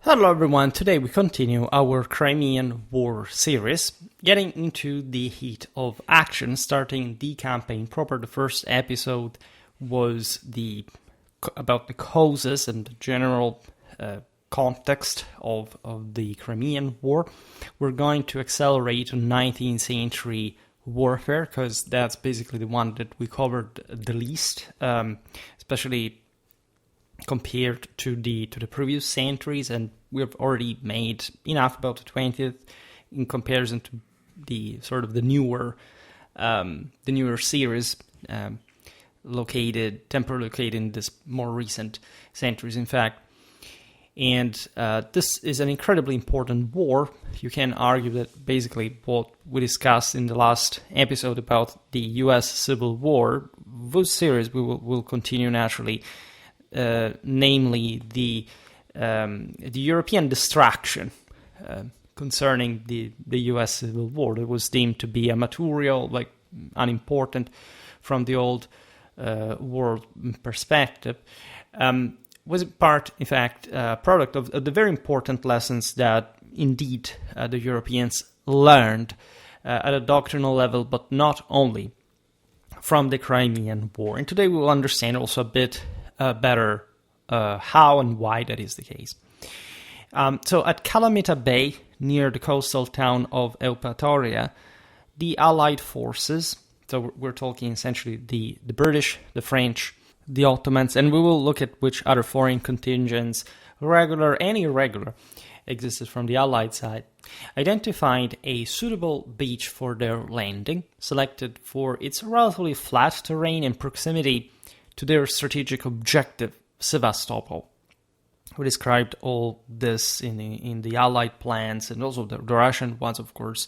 Hello everyone, today we continue our Crimean War series, getting into the heat of action, starting the campaign proper. The first episode was about the causes and the general context of the Crimean War. We're going to accelerate to 19th century warfare, because that's basically the one that we covered the least, especially compared to the previous centuries, and we've already made enough about the 20th in comparison to the sort of the newer series temporarily located in this more recent centuries, in fact. And this is an incredibly important war. You can argue that basically what we discussed in the last episode about the U.S. Civil War, this series we will continue naturally. Namely the European distraction concerning the U.S. Civil War that was deemed to be immaterial, unimportant from the old world perspective, was in fact, product of the very important lessons that indeed the Europeans learned at a doctrinal level, but not only from the Crimean War. And today we will understand also a bit better how and why that is the case. So at Calamita Bay, near the coastal town of Eupatoria, the Allied forces, so we're talking essentially the British, the French, the Ottomans, and we will look at which other foreign contingents, regular and irregular, existed from the Allied side, identified a suitable beach for their landing, selected for its relatively flat terrain and proximity to their strategic objective, Sevastopol. We described all this in the Allied plans and also the Russian ones, of course,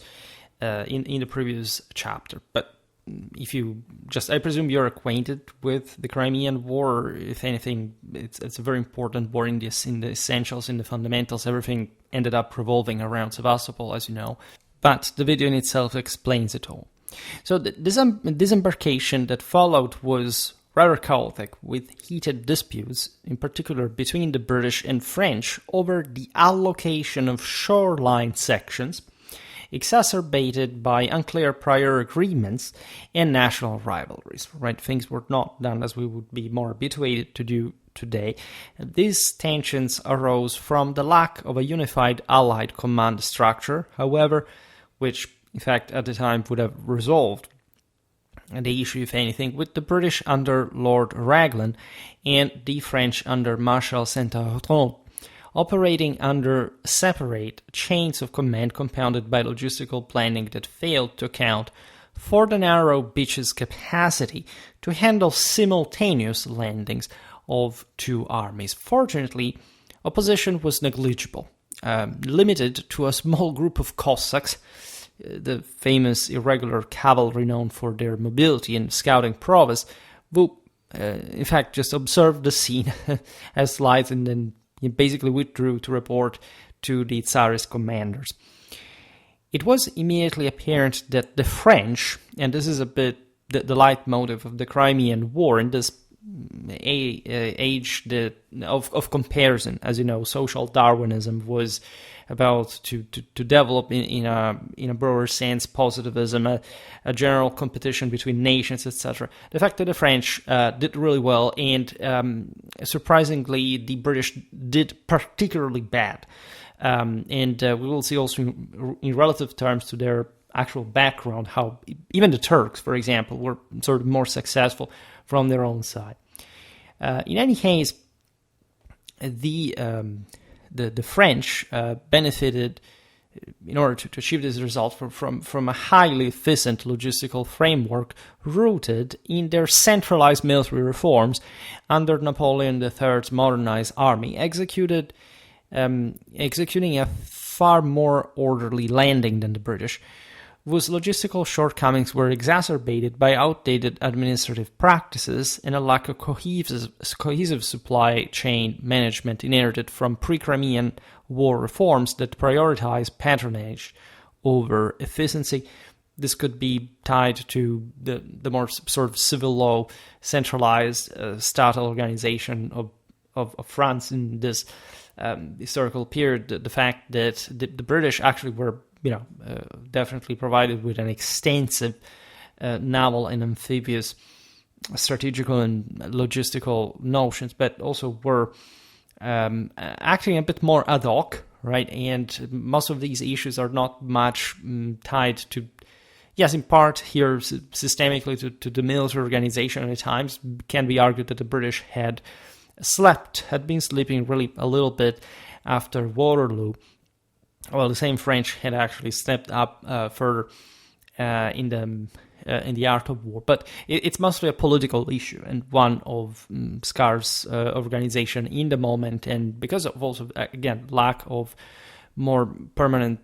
in the previous chapter. But I presume you're acquainted with the Crimean War. If anything, it's a very important war in the essentials, in the fundamentals. Everything ended up revolving around Sevastopol, as you know. But the video in itself explains it all. So the disembarkation that followed was rather chaotic, with heated disputes, in particular between the British and French, over the allocation of shoreline sections, exacerbated by unclear prior agreements and national rivalries. Right, things were not done as we would be more habituated to do today. These tensions arose from the lack of a unified Allied command structure, however, which, in fact, at the time would have resolved the issue, if anything, with the British under Lord Raglan and the French under Marshal Saint-Arnaud, operating under separate chains of command compounded by logistical planning that failed to account for the narrow beach's capacity to handle simultaneous landings of two armies. Fortunately, opposition was negligible, limited to a small group of Cossacks, the famous irregular cavalry known for their mobility and scouting prowess, who, in fact, just observed the scene as slides and then basically withdrew to report to the Tsarist commanders. It was immediately apparent that the French, and this is a bit the leitmotif of the Crimean War in this age of comparison, as you know, social Darwinism was about to develop in a broader sense, positivism, a general competition between nations, etc. The fact that the French did really well, and surprisingly, the British did particularly bad. And we will see also in relative terms to their actual background how even the Turks, for example, were sort of more successful from their own side. In any case, the French benefited, in order to achieve this result, from a highly efficient logistical framework rooted in their centralized military reforms under Napoleon III's modernized army, executing a far more orderly landing than the British, whose logistical shortcomings were exacerbated by outdated administrative practices and a lack of cohesive supply chain management inherited from pre-Crimean War reforms that prioritized patronage over efficiency. This could be tied to the more sort of civil law, centralized statal organization of France in this historical period, the fact that the British actually were, definitely provided with an extensive naval and amphibious strategical and logistical notions, but also were acting a bit more ad hoc, right? And most of these issues are not much tied to, yes, in part here systemically to the military organization. And at times can be argued that the British had been sleeping really a little bit after Waterloo. Well, the same French had actually stepped up further in the art of war, but it's mostly a political issue and one of scarce organization in the moment, and because of also, again, lack of more permanent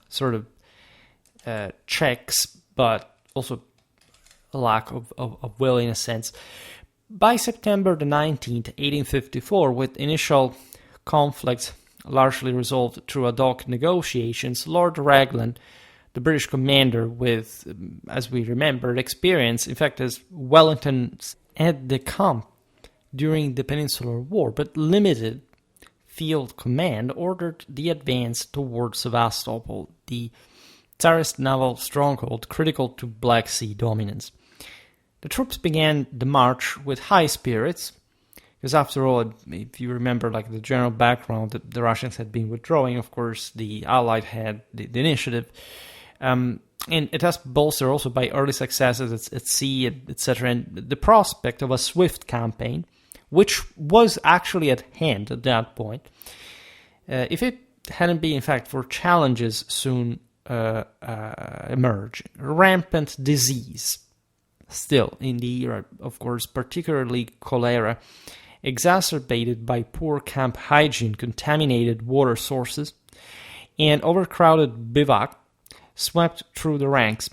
sort of checks, but also a lack of will in a sense. By September the 19th, 1854, with initial conflicts largely resolved through ad hoc negotiations, Lord Raglan, the British commander with, as we remember, experience, in fact, as Wellington's aide-de-camp during the Peninsular War, but limited field command, ordered the advance towards Sevastopol, the Tsarist naval stronghold critical to Black Sea dominance. The troops began the march with high spirits, because after all, if you remember like the general background, the Russians had been withdrawing, of course, the Allied had the initiative, and it has bolstered also by early successes at sea, etc., and the prospect of a swift campaign, which was actually at hand at that point. If it hadn't been, in fact, for challenges soon emerging. Rampant disease, still in the era, of course, particularly cholera, exacerbated by poor camp hygiene, contaminated water sources, and overcrowded bivouac, swept through the ranks,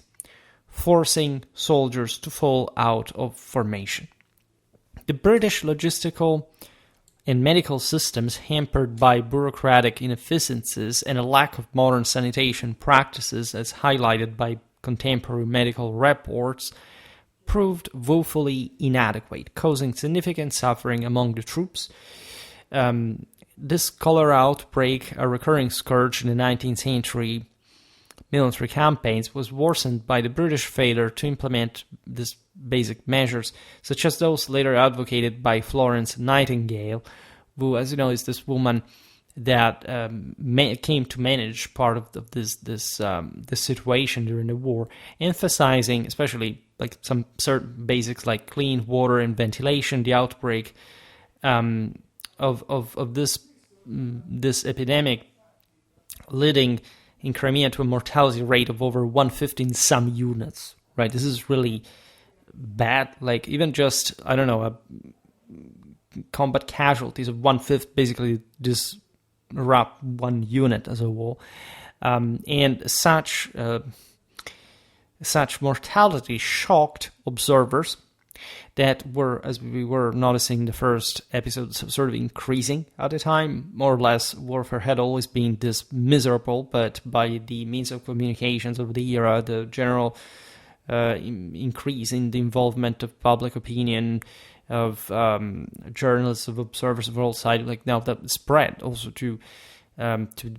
forcing soldiers to fall out of formation. The British logistical and medical systems, hampered by bureaucratic inefficiencies and a lack of modern sanitation practices as highlighted by contemporary medical reports, proved woefully inadequate, causing significant suffering among the troops. This cholera outbreak, a recurring scourge in the 19th century military campaigns, was worsened by the British failure to implement these basic measures, such as those later advocated by Florence Nightingale, who, as you know, is this woman that came to manage part of this situation during the war, emphasizing especially like some certain basics like clean water and ventilation. The outbreak of this epidemic leading in Crimea to a mortality rate of over 150 in some units. Right, this is really bad. Like even just combat casualties of 1/5 basically disrupt one unit as a whole, and such mortality shocked observers that were, as we were noticing in the first episode, sort of increasing at the time. More or less, warfare had always been this miserable, but by the means of communications of the era, the general increase in the involvement of public opinion, of journalists, of observers of all sides, like now that spread also to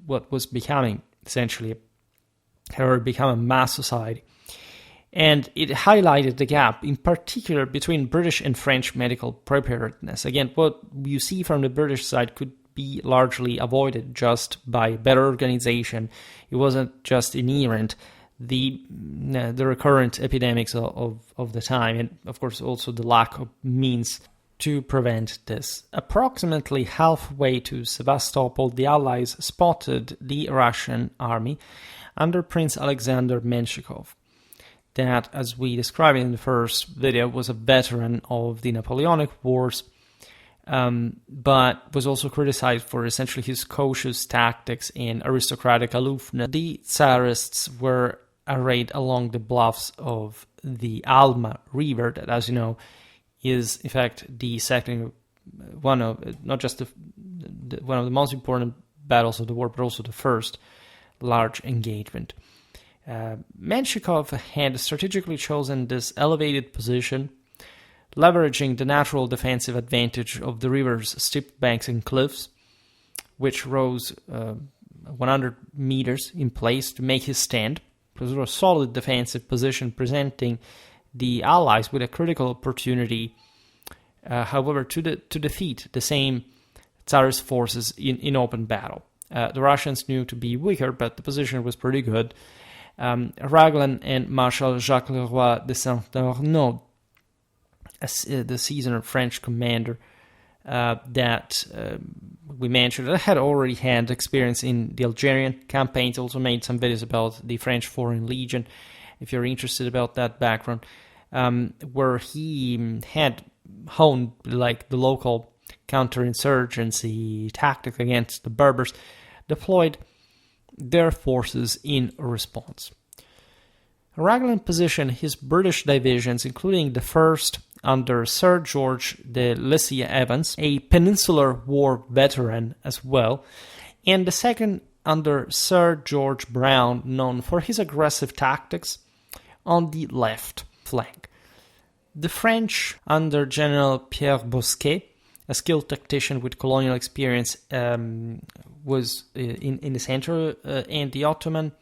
what was becoming essentially a mass society. And it highlighted the gap, in particular, between British and French medical preparedness. Again, what you see from the British side could be largely avoided just by better organization. It wasn't just inherent. The recurrent epidemics of the time, and of course also the lack of means to prevent this. Approximately halfway to Sevastopol, the Allies spotted the Russian army under Prince Alexander Menshikov, that, as we described in the first video, was a veteran of the Napoleonic Wars, but was also criticized for essentially his cautious tactics and aristocratic aloofness. The Tsarists were arrayed along the bluffs of the Alma River, that, as you know, is in fact the second one of not just one of the most important battles of the war, but also the first large engagement. Menshikov had strategically chosen this elevated position, leveraging the natural defensive advantage of the river's steep banks and cliffs, which rose 100 meters in place to make his stand. It was a solid defensive position, presenting the Allies with a critical opportunity, however, to defeat the same Tsarist forces in open battle. The Russians knew to be weaker, but the position was pretty good. Raglan and Marshal Jacques Leroy de Saint-Arnaud, the seasoned French commander that we mentioned, that had already had experience in the Algerian campaigns, also made some videos about the French Foreign Legion, if you're interested about that background, where he had honed like the local counterinsurgency tactic against the Berbers, deployed their forces in response. Raglan positioned his British divisions, including the first under Sir George de Lacy Evans, a Peninsular War veteran as well, and the second under Sir George Brown, known for his aggressive tactics, on the left flank. The French under General Pierre Bosquet, a skilled tactician with colonial experience, was in the center, and the Ottoman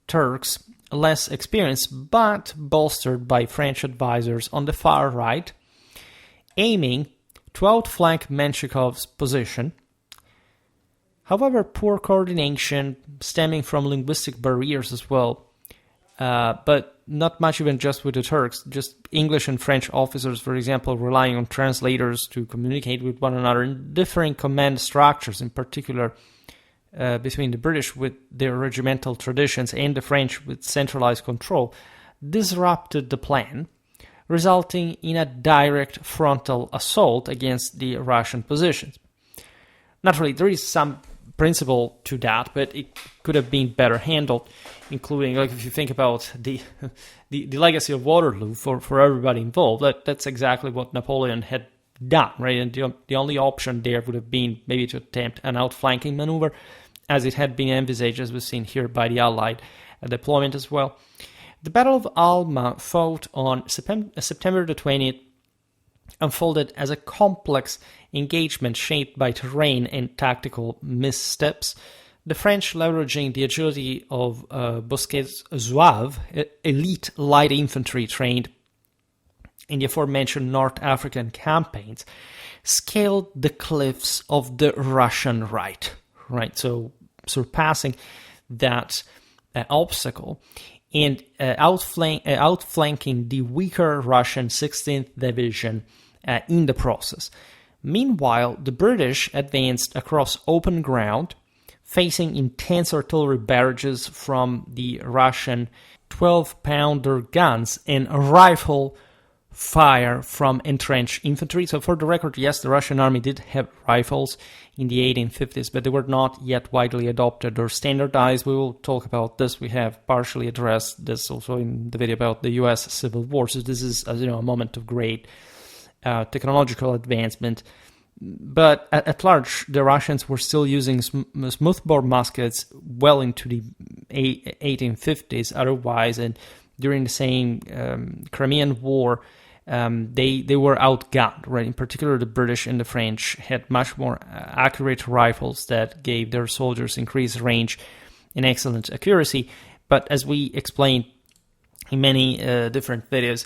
Turks, less experienced but bolstered by French advisors on the far right, aiming to outflank Menshikoff's position. However, poor coordination stemming from linguistic barriers as well, but not much even just with the Turks, just English and French officers, for example, relying on translators to communicate with one another in differing command structures, in particular between the British with their regimental traditions and the French with centralized control, disrupted the plan, resulting in a direct frontal assault against the Russian positions. Naturally, there is some principle to that, but it could have been better handled, including, like, if you think about the legacy of Waterloo for everybody involved, that's exactly what Napoleon had done, right? And the only option there would have been maybe to attempt an outflanking maneuver, as it had been envisaged, as we've seen here, by the Allied deployment as well. The Battle of Alma, fought on September the 20th, unfolded as a complex engagement shaped by terrain and tactical missteps, the French leveraging the agility of Bosquet's Zouaves, elite light infantry trained in the aforementioned North African campaigns, scaled the cliffs of the Russian right, so surpassing that obstacle and outflanking the weaker Russian 16th Division in the process. Meanwhile, the British advanced across open ground, facing intense artillery barrages from the Russian 12-pounder guns and rifle fire from entrenched infantry. So for the record, yes, the Russian army did have rifles in the 1850s, but they were not yet widely adopted or standardized. We will talk about this. We have partially addressed this also in the video about the US Civil War. So this is, as you know, a moment of great technological advancement. But at large, the Russians were still using smoothbore muskets well into the 1850s otherwise, and during the same Crimean War, they were outgunned, right? In particular, the British and the French had much more accurate rifles that gave their soldiers increased range and excellent accuracy. But as we explained in many different videos,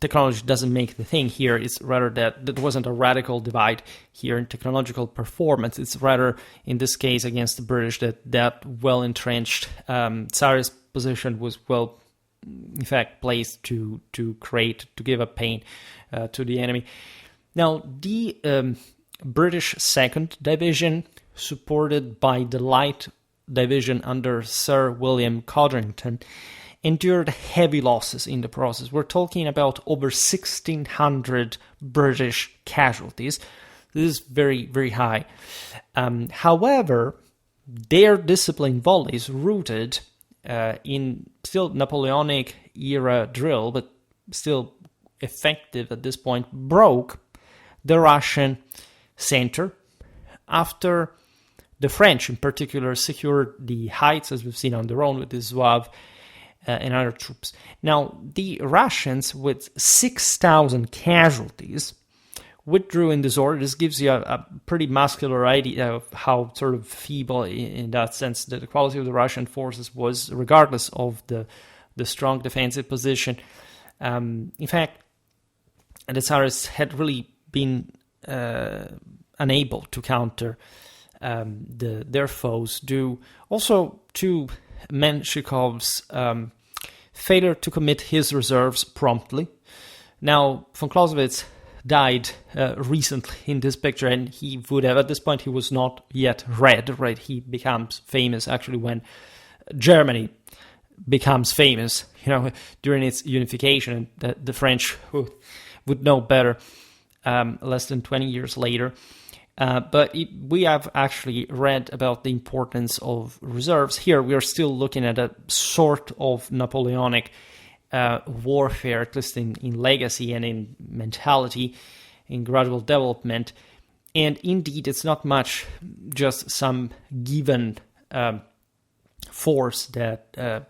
technology doesn't make the thing here. It's rather that there wasn't a radical divide here in technological performance. It's rather, in this case, against the British, that well-entrenched Tsarist position was well, in fact, placed to give up pain to the enemy. Now, the British 2nd Division, supported by the Light Division under Sir William Codrington, endured heavy losses in the process. We're talking about over 1,600 British casualties. This is very, very high. However, their disciplined volleys, rooted in still Napoleonic era drill, but still effective at this point, broke the Russian center after the French in particular secured the heights, as we've seen on their own with the Zouaves and other troops. Now, the Russians, with 6,000 casualties, withdrew in disorder. This gives you a pretty muscular idea of how sort of feeble, in that sense, that the quality of the Russian forces was, regardless of the strong defensive position. In fact, the Tsarists had really been unable to counter their foes, due also to Menshikov's failure to commit his reserves promptly. Now, von Clausewitz died recently in this picture, and he would have, at this point, he was not yet red, right? He becomes famous actually when Germany becomes famous, during its unification, and the French would know better less than 20 years later. But we have actually read about the importance of reserves. Here we are still looking at a sort of Napoleonic warfare, at least in legacy and in mentality, in gradual development. And indeed, it's not much just some given force that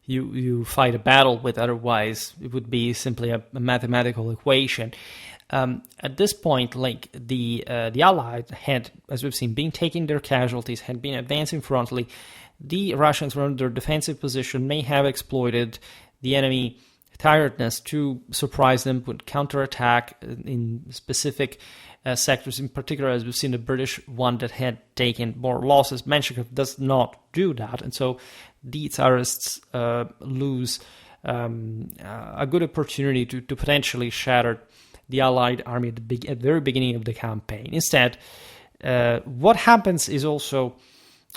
you fight a battle with. Otherwise, it would be simply a mathematical equation. At this point, the Allies had, as we've seen, been taking their casualties, had been advancing frontally. The Russians were under defensive position, may have exploited the enemy tiredness to surprise them with counterattack in specific sectors, in particular, as we've seen the British one that had taken more losses. Menshikov does not do that, and so the Tsarists lose a good opportunity to potentially shatter the Allied army at the very beginning of the campaign. Instead, what happens is also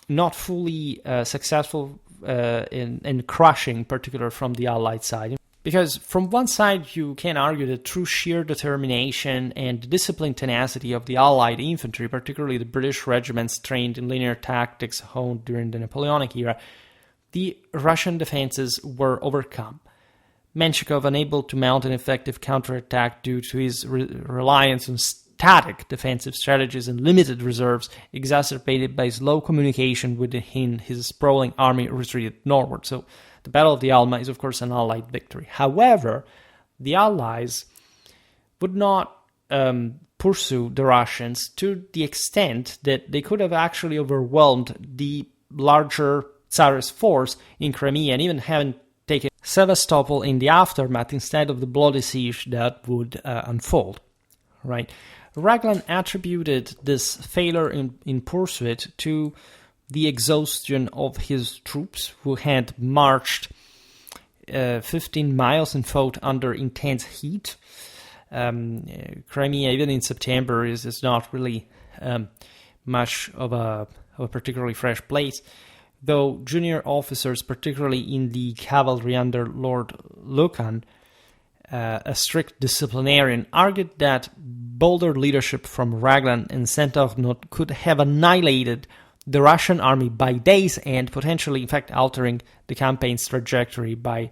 not fully successful in crushing, particular from the Allied side. Because from one side, you can argue that through sheer determination and disciplined tenacity of the Allied infantry, particularly the British regiments trained in linear tactics honed during the Napoleonic era, the Russian defenses were overcome. Menshikov, unable to mount an effective counterattack due to his reliance on static defensive strategies and limited reserves, exacerbated by his low communication within his sprawling army, retreated northward. So the Battle of the Alma is, of course, an Allied victory. However, the Allies would not pursue the Russians to the extent that they could have actually overwhelmed the larger Tsarist force in Crimea, and even having taken Sevastopol in the aftermath instead of the bloody siege that would unfold. Right? Raglan attributed this failure in pursuit to the exhaustion of his troops, who had marched 15 miles and fought under intense heat. Crimea, even in September, is not really much of a particularly fresh place, though junior officers, particularly in the cavalry under Lord Lucan, a strict disciplinarian, argued that bolder leadership from Raglan and Saint-Arnaud could have annihilated the Russian army by day's end, potentially, in fact, altering the campaign's trajectory by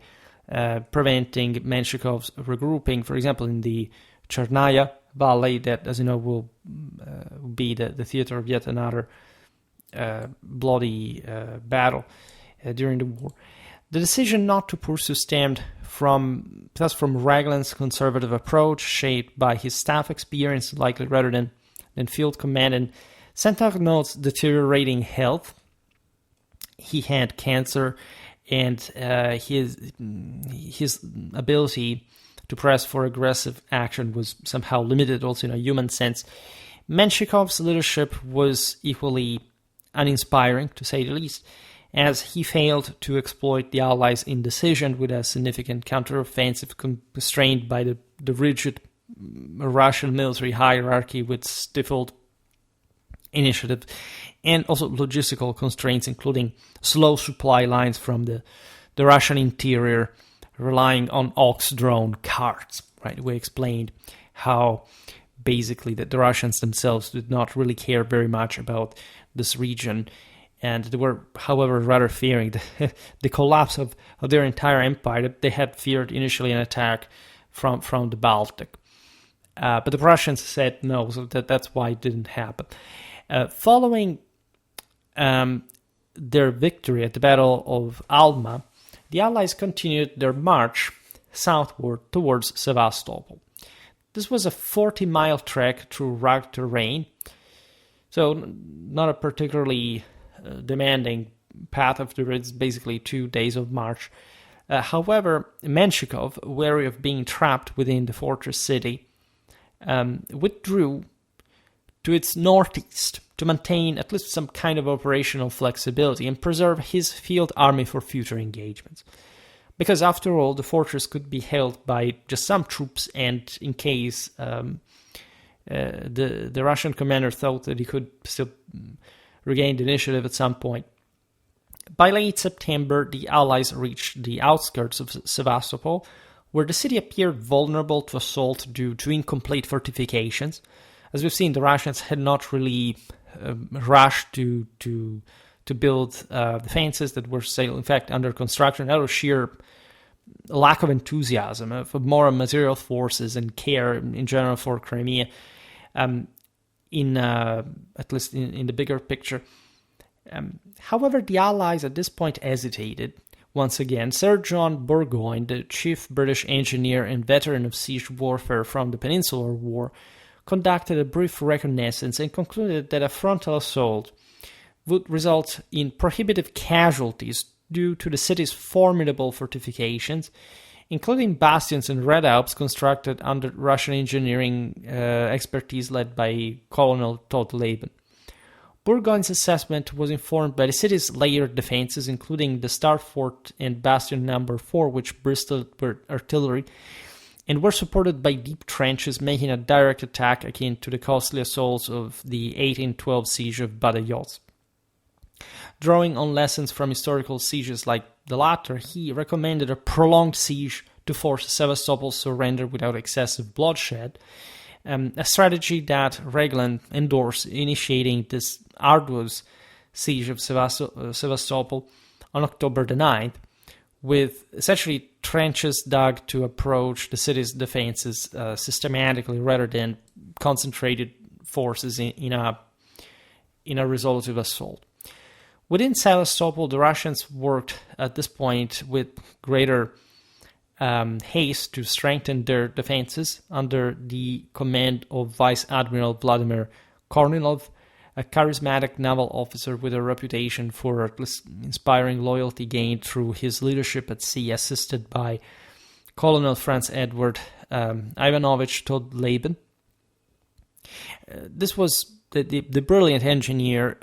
preventing Menshikov's regrouping, for example, in the Chernaya Valley, that, as you know, will be the theater of yet another bloody battle during the war. The decision not to pursue stemmed from Raglan's conservative approach, shaped by his staff experience, likely rather than field command, and Saint-Arnaud's deteriorating health. He had cancer, and his ability to press for aggressive action was somehow limited, also in a human sense. Menshikov's leadership was equally uninspiring, to say the least, as he failed to exploit the Allies' indecision with a significant counteroffensive constrained by the rigid Russian military hierarchy with stifled initiative, and also logistical constraints, including slow supply lines from the Russian interior, relying on ox-drawn carts. Right, we explained how basically that the Russians themselves did not really care very much about this region, and they were, however, rather fearing the collapse of their entire empire. That they had feared initially an attack from the Baltic, but the Russians said no, so that's why it didn't happen. Following their victory at the Battle of Alma, the Allies continued their march southward towards Sevastopol. This was a 40-mile trek through rugged terrain, so not a particularly demanding path it's basically 2 days of march. However, Menshikov, wary of being trapped within the fortress city, withdrew to its northeast to maintain at least some kind of operational flexibility and preserve his field army for future engagements. Because after all, the fortress could be held by just some troops, and in case the Russian commander thought that he could still regain the initiative at some point. By late September, the Allies reached the outskirts of Sevastopol, where the city appeared vulnerable to assault due to incomplete fortifications. As we've seen, the Russians had not really rushed to build defenses that were still, in fact, under construction out of sheer lack of enthusiasm, of more material forces and care in general for Crimea, at least in the bigger picture. However, the Allies at this point hesitated. Once again, Sir John Burgoyne, the chief British engineer and veteran of siege warfare from the Peninsular War, conducted a brief reconnaissance and concluded that a frontal assault would result in prohibitive casualties due to the city's formidable fortifications, including bastions and redoubts constructed under Russian engineering expertise led by Colonel Todd Laban. Burgoyne's assessment was informed by the city's layered defenses, including the Star Fort and Bastion No. 4, which bristled with artillery, and were supported by deep trenches, making a direct attack akin to the costly assaults of the 1812 siege of Badajoz. Drawing on lessons from historical sieges like the latter, he recommended a prolonged siege to force Sevastopol's surrender without excessive bloodshed, a strategy that Reglan endorsed, initiating this arduous siege of Sevastopol on October the 9th, with essentially trenches dug to approach the city's defenses systematically rather than concentrated forces in a resolutive assault. Within Sevastopol, the Russians worked at this point with greater haste to strengthen their defenses under the command of Vice Admiral Vladimir Kornilov, a charismatic naval officer with a reputation for at least inspiring loyalty gained through his leadership at sea, assisted by Colonel Franz Edward Ivanovich Todd Laban. This was the brilliant engineer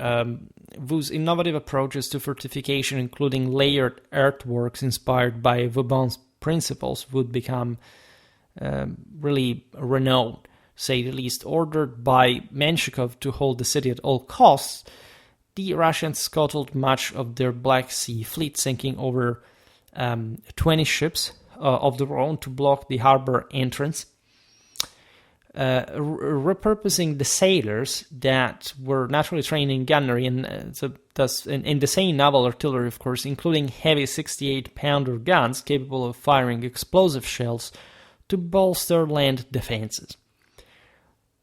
whose innovative approaches to fortification, including layered earthworks inspired by Vauban's principles, would become really renowned, say the least. Ordered by Menshikov to hold the city at all costs, the Russians scuttled much of their Black Sea fleet, sinking over 20 ships of their own to block the harbor entrance, repurposing the sailors that were naturally trained in gunnery and thus in the same naval artillery, of course, including heavy 68-pounder guns capable of firing explosive shells to bolster land defenses.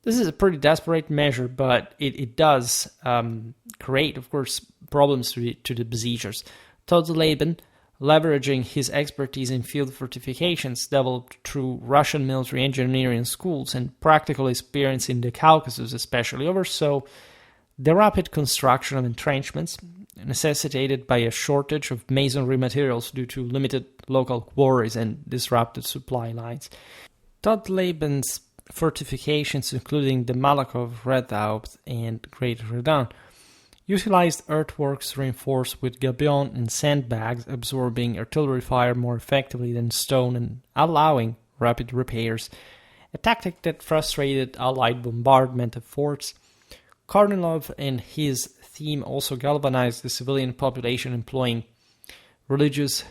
This is a pretty desperate measure, but it does create, of course, problems to the besiegers. Todd Laban, leveraging his expertise in field fortifications developed through Russian military engineering schools and practical experience in the Caucasus especially, oversaw the rapid construction of entrenchments necessitated by a shortage of masonry materials due to limited local quarries and disrupted supply lines. Todd Laban's fortifications, including the Malakhov Redoubt and Great Redan, utilized earthworks reinforced with gabion and sandbags, absorbing artillery fire more effectively than stone and allowing rapid repairs, a tactic that frustrated Allied bombardment of forts. Kornilov and his team also galvanized the civilian population, employing religious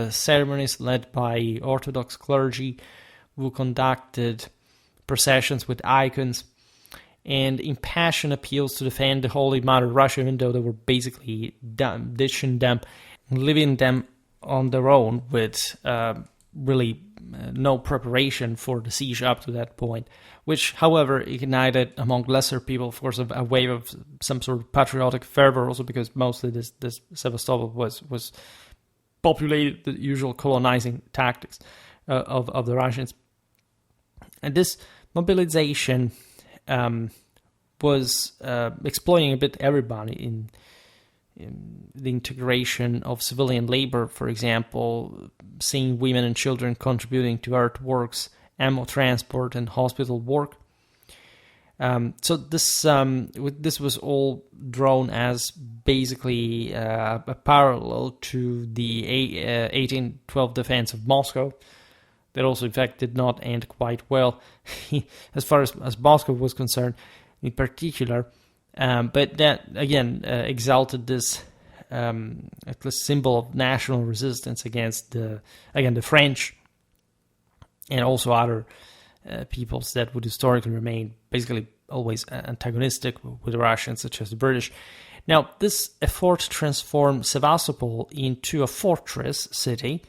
ceremonies led by Orthodox clergy who conducted processions with icons and impassioned appeals to defend the Holy Mother Russia, even though they were basically ditching them, leaving them on their own with really no preparation for the siege up to that point, which, however, ignited among lesser people, of course, a wave of some sort of patriotic fervor, also because mostly this Sevastopol was populated the usual colonizing tactics of the Russians. And this mobilization was exploiting a bit everybody in the integration of civilian labor, for example, seeing women and children contributing to earthworks, ammo transport, and hospital work. So this was all drawn as basically a parallel to the 1812 defense of Moscow. That also, in fact, did not end quite well, as far as Moscow was concerned, in particular. But that again exalted this at least symbol of national resistance against the French and also other peoples that would historically remain basically always antagonistic with the Russians, such as the British. Now, this effort transformed Sevastopol into a fortress city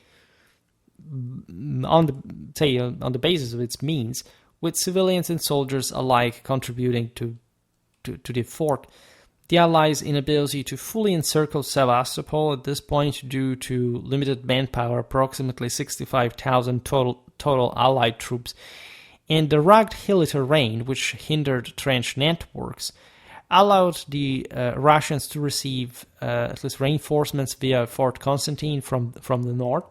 on the basis of its means, with civilians and soldiers alike contributing to the fort. The Allies' inability to fully encircle Sevastopol at this point, due to limited manpower, approximately 65,000 total Allied troops, and the rugged hilly terrain, which hindered trench networks, allowed the Russians to receive at least reinforcements via Fort Constantine from the north.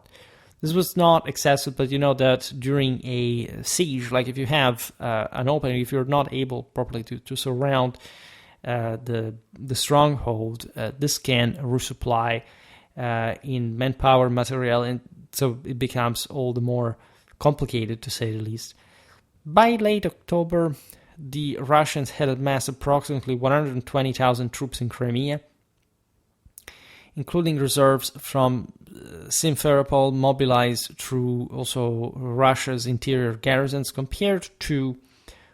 This was not excessive, but you know that during a siege, like if you have an opening, if you're not able properly to surround the stronghold, this can resupply in manpower, material, and so it becomes all the more complicated, to say the least. By late October, the Russians had amassed approximately 120,000 troops in Crimea, including reserves from Simferopol mobilized through also Russia's interior garrisons, compared to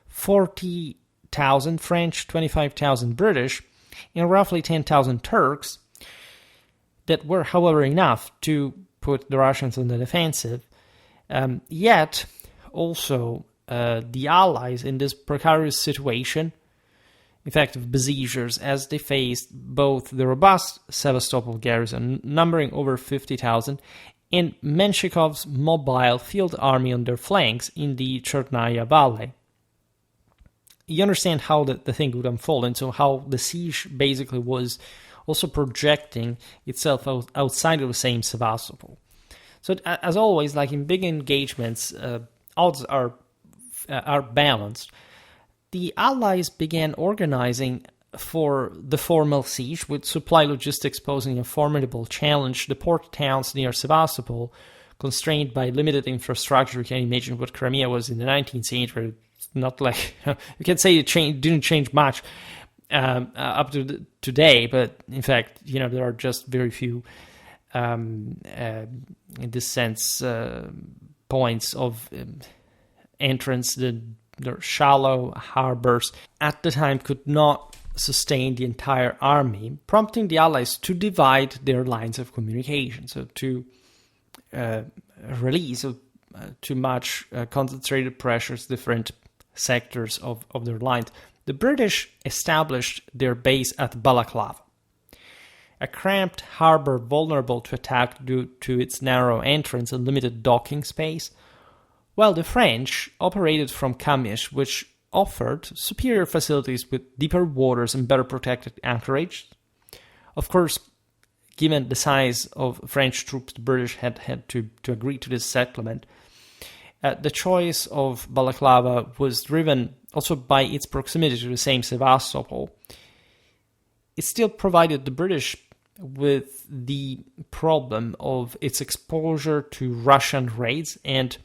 40,000 French, 25,000 British, and roughly 10,000 Turks that were, however, enough to put the Russians on the defensive. Yet, also, the Allies in this precarious situation, in fact, of besiegers, as they faced both the robust Sevastopol garrison, numbering over 50,000, and Menshikov's mobile field army on their flanks in the Chernaya Valley. You understand how the thing would unfold, and so how the siege basically was also projecting itself outside of the same Sevastopol. So, as always, like in big engagements, odds are balanced. The Allies began organizing for the formal siege, with supply logistics posing a formidable challenge. The port towns near Sevastopol, constrained by limited infrastructure, you can imagine what Crimea was in the 19th century. It's not like, you can say it didn't change much up to today, but in fact, there are just very few, in this sense, points of entrance. The shallow harbors at the time could not sustain the entire army, prompting the Allies to divide their lines of communication, so to release too much concentrated pressures, different sectors of their lines. The British established their base at Balaclava, a cramped harbor vulnerable to attack due to its narrow entrance and limited docking space, while the French operated from Kamish, which offered superior facilities with deeper waters and better protected anchorage. Of course, given the size of French troops, the British had to agree to this settlement. The choice of Balaclava was driven also by its proximity to the same Sevastopol. It still provided the British with the problem of its exposure to Russian raids and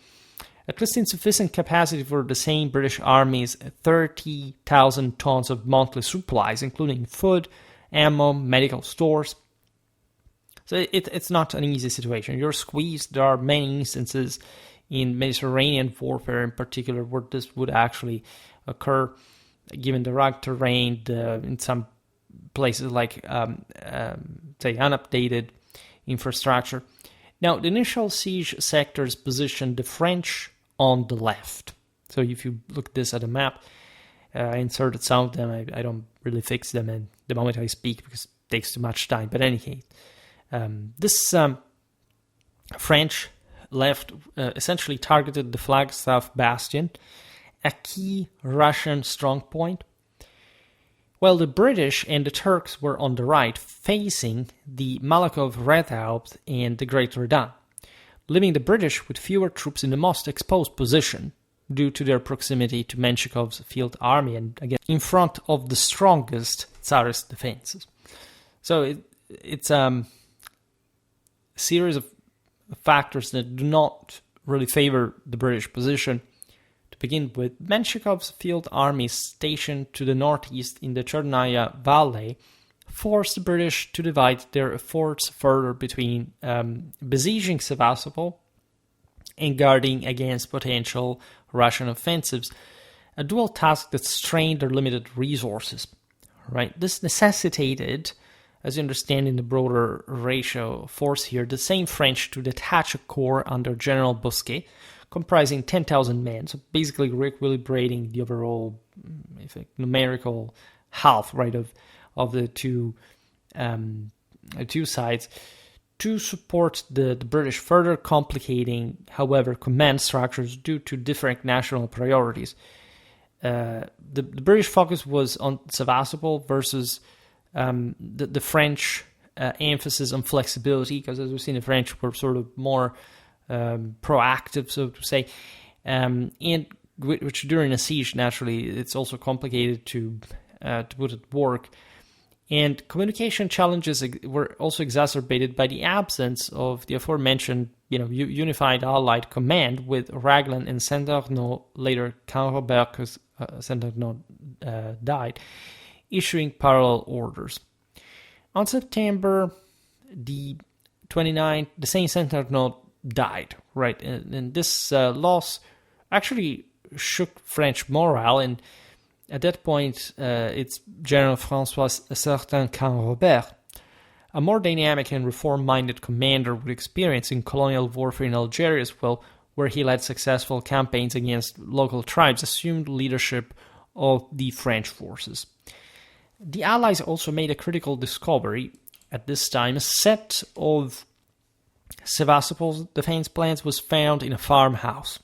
at least insufficient capacity for the same British Army's 30,000 tons of monthly supplies, including food, ammo, medical stores. So it's not an easy situation. You're squeezed. There are many instances in Mediterranean warfare in particular where this would actually occur, given the rugged terrain, in some places like, say, unupdated infrastructure. Now, the initial siege sectors positioned the French on the left. So if you look at this at a map, I inserted some of them. I don't really fix them at the moment I speak because it takes too much time. But in any case, this French left essentially targeted the Flagstaff Bastion a key Russian strongpoint? Well, the British and the Turks were on the right, facing the Malakoff Redoubt and the Great Redan, leaving the British with fewer troops in the most exposed position due to their proximity to Menshikov's field army and, again, in front of the strongest Tsarist defenses. So it's a series of factors that do not really favor the British position. To begin with, Menshikov's field army stationed to the northeast in the Chernaya Valley forced the British to divide their efforts further between besieging Sevastopol and guarding against potential Russian offensives, a dual task that strained their limited resources. Right? This necessitated, as you understand in the broader ratio of force here, the same French to detach a corps under General Bosquet, comprising 10,000 men, so basically re-equilibrating the overall numerical half, right, of the two sides, to support the British, further complicating, however, command structures due to different national priorities. The British focus was on Sevastopol versus the French emphasis on flexibility, because as we've seen, the French were sort of more proactive, so to say, and which during a siege, naturally, it's also complicated to put it work. And communication challenges were also exacerbated by the absence of the aforementioned, unified Allied command, with Raglan and Saint-Arnaud, later Canrobert, because Saint-Arnaud died, issuing parallel orders. On September the 29th, the same Saint-Arnaud died, right? And this loss actually shook French morale, and at that point, it's General François Certain Canrobert, a more dynamic and reform-minded commander with experience in colonial warfare in Algeria as well, where he led successful campaigns against local tribes, assumed leadership of the French forces. The Allies also made a critical discovery at this time. A set of Sevastopol's defense plans was found in a farmhouse,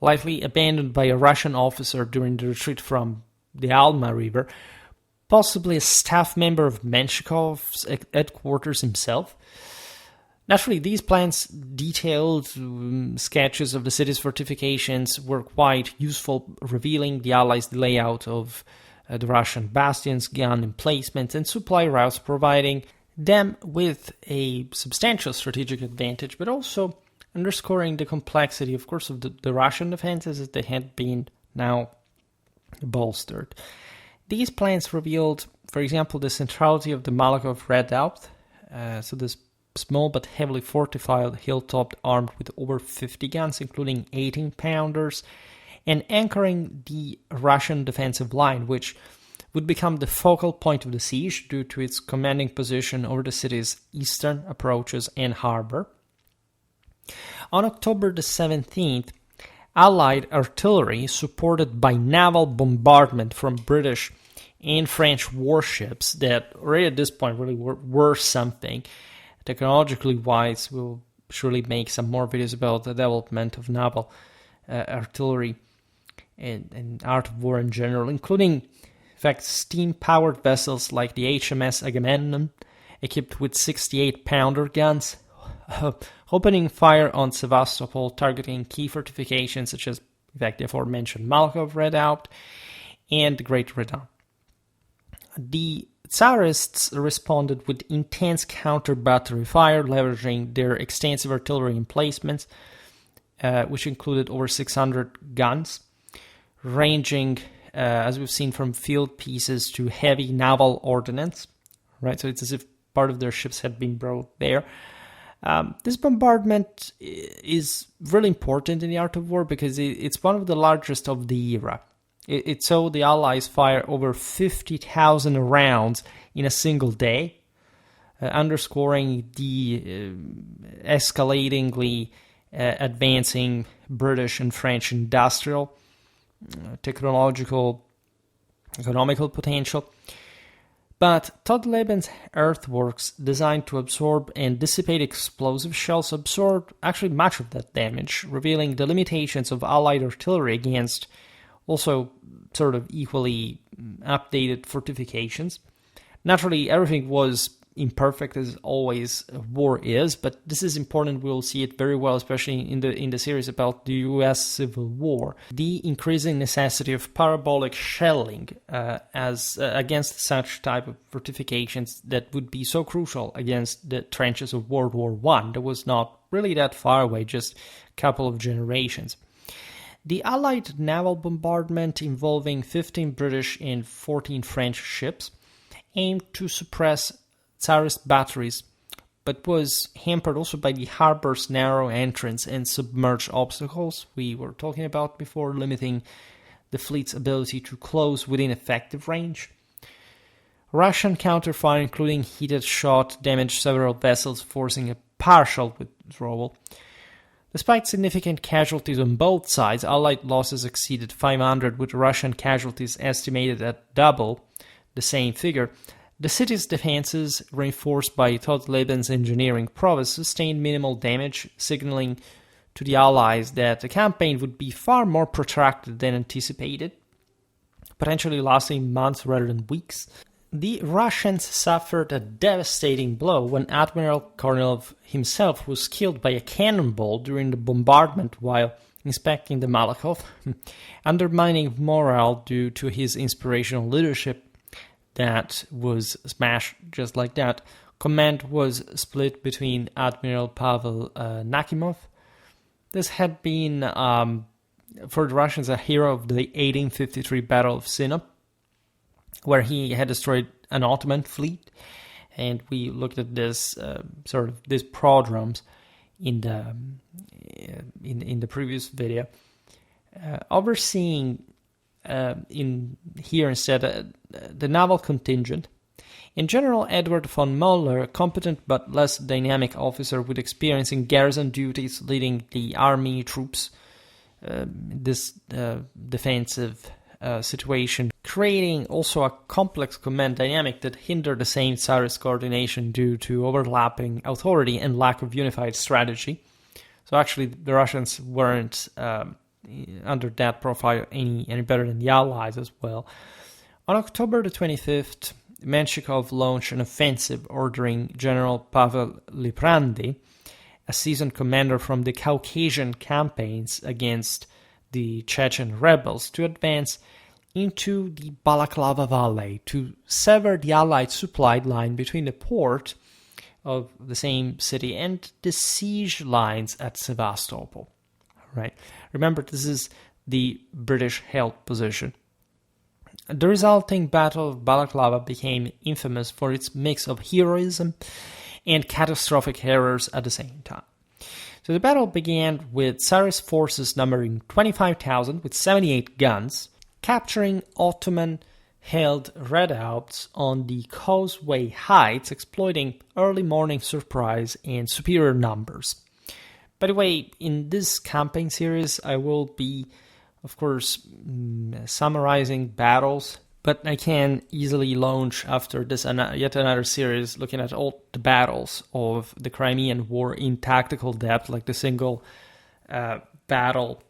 likely abandoned by a Russian officer during the retreat from the Alma River, possibly a staff member of Menshikov's headquarters himself. Naturally, these plans, detailed sketches of the city's fortifications, were quite useful, revealing the Allies' layout of the Russian bastions, gun emplacements, and supply routes, providing them with a substantial strategic advantage, but also underscoring the complexity, of course, of the Russian defenses as they had been now bolstered. These plans revealed, for example, the centrality of the Malakoff Redoubt, so this small but heavily fortified hilltop armed with over 50 guns, including 18-pounders, and anchoring the Russian defensive line, which would become the focal point of the siege due to its commanding position over the city's eastern approaches and harbor. On October the 17th, Allied artillery, supported by naval bombardment from British and French warships that already at this point really were something, technologically wise. We'll surely make some more videos about the development of naval artillery and art of war in general, including, in fact, steam-powered vessels like the HMS Agamemnon, equipped with 68-pounder guns, opening fire on Sevastopol, targeting key fortifications such as, in fact, the aforementioned Malakoff Redoubt and the Great Redan. The Tsarists responded with intense counter-battery fire, leveraging their extensive artillery emplacements, which included over 600 guns, ranging, as we've seen, from field pieces to heavy naval ordnance. Right, so it's as if part of their ships had been brought there. This bombardment is really important in the art of war because it's one of the largest of the era. It saw the Allies fire over 50,000 rounds in a single day, underscoring the escalatingly advancing British and French industrial, technological, economical potential. But Todd Leben's earthworks, designed to absorb and dissipate explosive shells, absorbed actually much of that damage, revealing the limitations of Allied artillery against also sort of equally updated fortifications. Naturally, everything was imperfect as always war is, but this is important. We'll see it very well, especially in the series about the US Civil War. The increasing necessity of parabolic shelling as against such type of fortifications that would be so crucial against the trenches of World War I. That was not really that far away, just a couple of generations. The Allied naval bombardment, involving 15 British and 14 French ships, aimed to suppress Tsarist batteries, but was hampered also by the harbor's narrow entrance and submerged obstacles we were talking about before, limiting the fleet's ability to close within effective range. Russian counterfire, including heated shot, damaged several vessels, forcing a partial withdrawal. Despite significant casualties on both sides, Allied losses exceeded 500, with Russian casualties estimated at double the same figure. The city's defenses, reinforced by Todleben's engineering prowess, sustained minimal damage, signaling to the Allies that the campaign would be far more protracted than anticipated, potentially lasting months rather than weeks. The Russians suffered a devastating blow when Admiral Kornilov himself was killed by a cannonball during the bombardment while inspecting the Balaclava, undermining morale due to his inspirational leadership that was smashed just like that. Command was split between Admiral Pavel Nakimov. This had been, for the Russians, a hero of the 1853 Battle of Sinop, where he had destroyed an Ottoman fleet. And we looked at this these prodromes in the previous video. Overseeing in here instead the naval contingent. In General Edward von Muller, a competent but less dynamic officer with experience in garrison duties, leading the army troops, this defensive situation, creating also a complex command dynamic that hindered the same Tsarist coordination due to overlapping authority and lack of unified strategy. So actually the Russians weren't under that profile any better than the Allies as well. On October the 25th, Menshikov launched an offensive, ordering General Pavel Liprandi, a seasoned commander from the Caucasian campaigns against the Chechen rebels, to advance into the Balaclava Valley to sever the Allied supply line between the port of the same city and the siege lines at Sevastopol. Right. Remember, this is the British-held position. The resulting Battle of Balaclava became infamous for its mix of heroism and catastrophic errors at the same time. So the battle began with Tsarist forces numbering 25,000 with 78 guns, capturing Ottoman-held redoubts on the Causeway Heights, exploiting early morning surprise and superior numbers. By the way, in this campaign series, I will be, of course, summarizing battles, but I can easily launch after this yet another series looking at all the battles of the Crimean War in tactical depth, like the single battle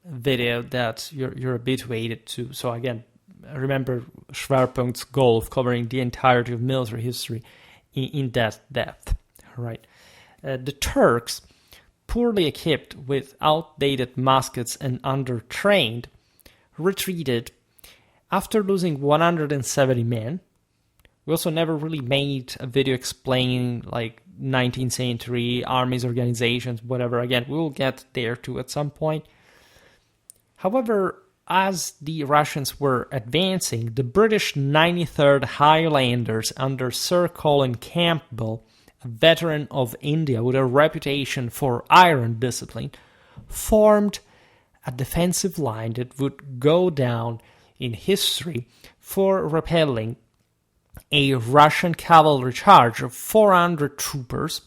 video that you're habituated to. So again, remember Schwerpunkt's goal of covering the entirety of military history in that depth, right? The Turks, poorly equipped with outdated muskets and undertrained, retreated after losing 170 men. We also never really made a video explaining like 19th century armies, organizations, whatever. Again, we will get there too at some point. However, as the Russians were advancing, the British 93rd Highlanders under Sir Colin Campbell, a veteran of India with a reputation for iron discipline, formed a defensive line that would go down in history for repelling a Russian cavalry charge of 400 troopers,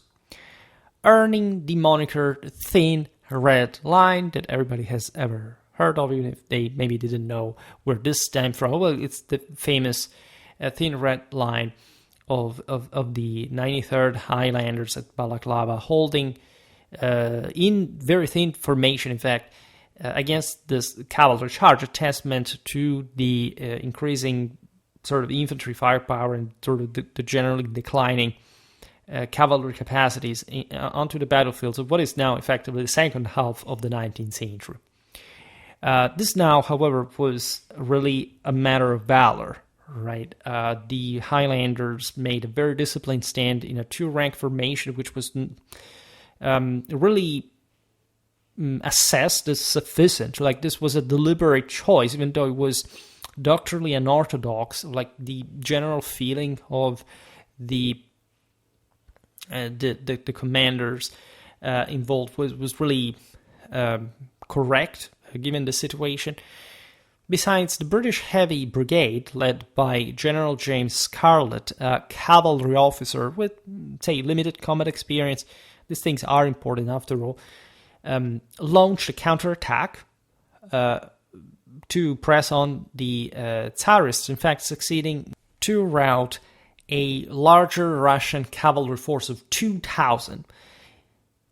earning the moniker Thin Red Line that everybody has ever heard of, even if they maybe didn't know where this stemmed from. Well, it's the famous Thin Red Line of the 93rd Highlanders at Balaclava, holding in very thin formation, in fact, against this cavalry charge, a testament to the increasing sort of infantry firepower and sort of the generally declining cavalry capacities onto the battlefields of what is now effectively the second half of the 19th century. This now, however, was really a matter of valor, right? The Highlanders made a very disciplined stand in a two-rank formation, which was really assessed as sufficient. Like, this was a deliberate choice, even though it was doctrinally unorthodox. Like, the general feeling of the commanders involved was really correct, given the situation. Besides, the British Heavy Brigade, led by General James Scarlett, a cavalry officer with, say, limited combat experience, these things are important after all, launched a counterattack to press on the Tsarists, in fact succeeding to rout a larger Russian cavalry force of 2,000.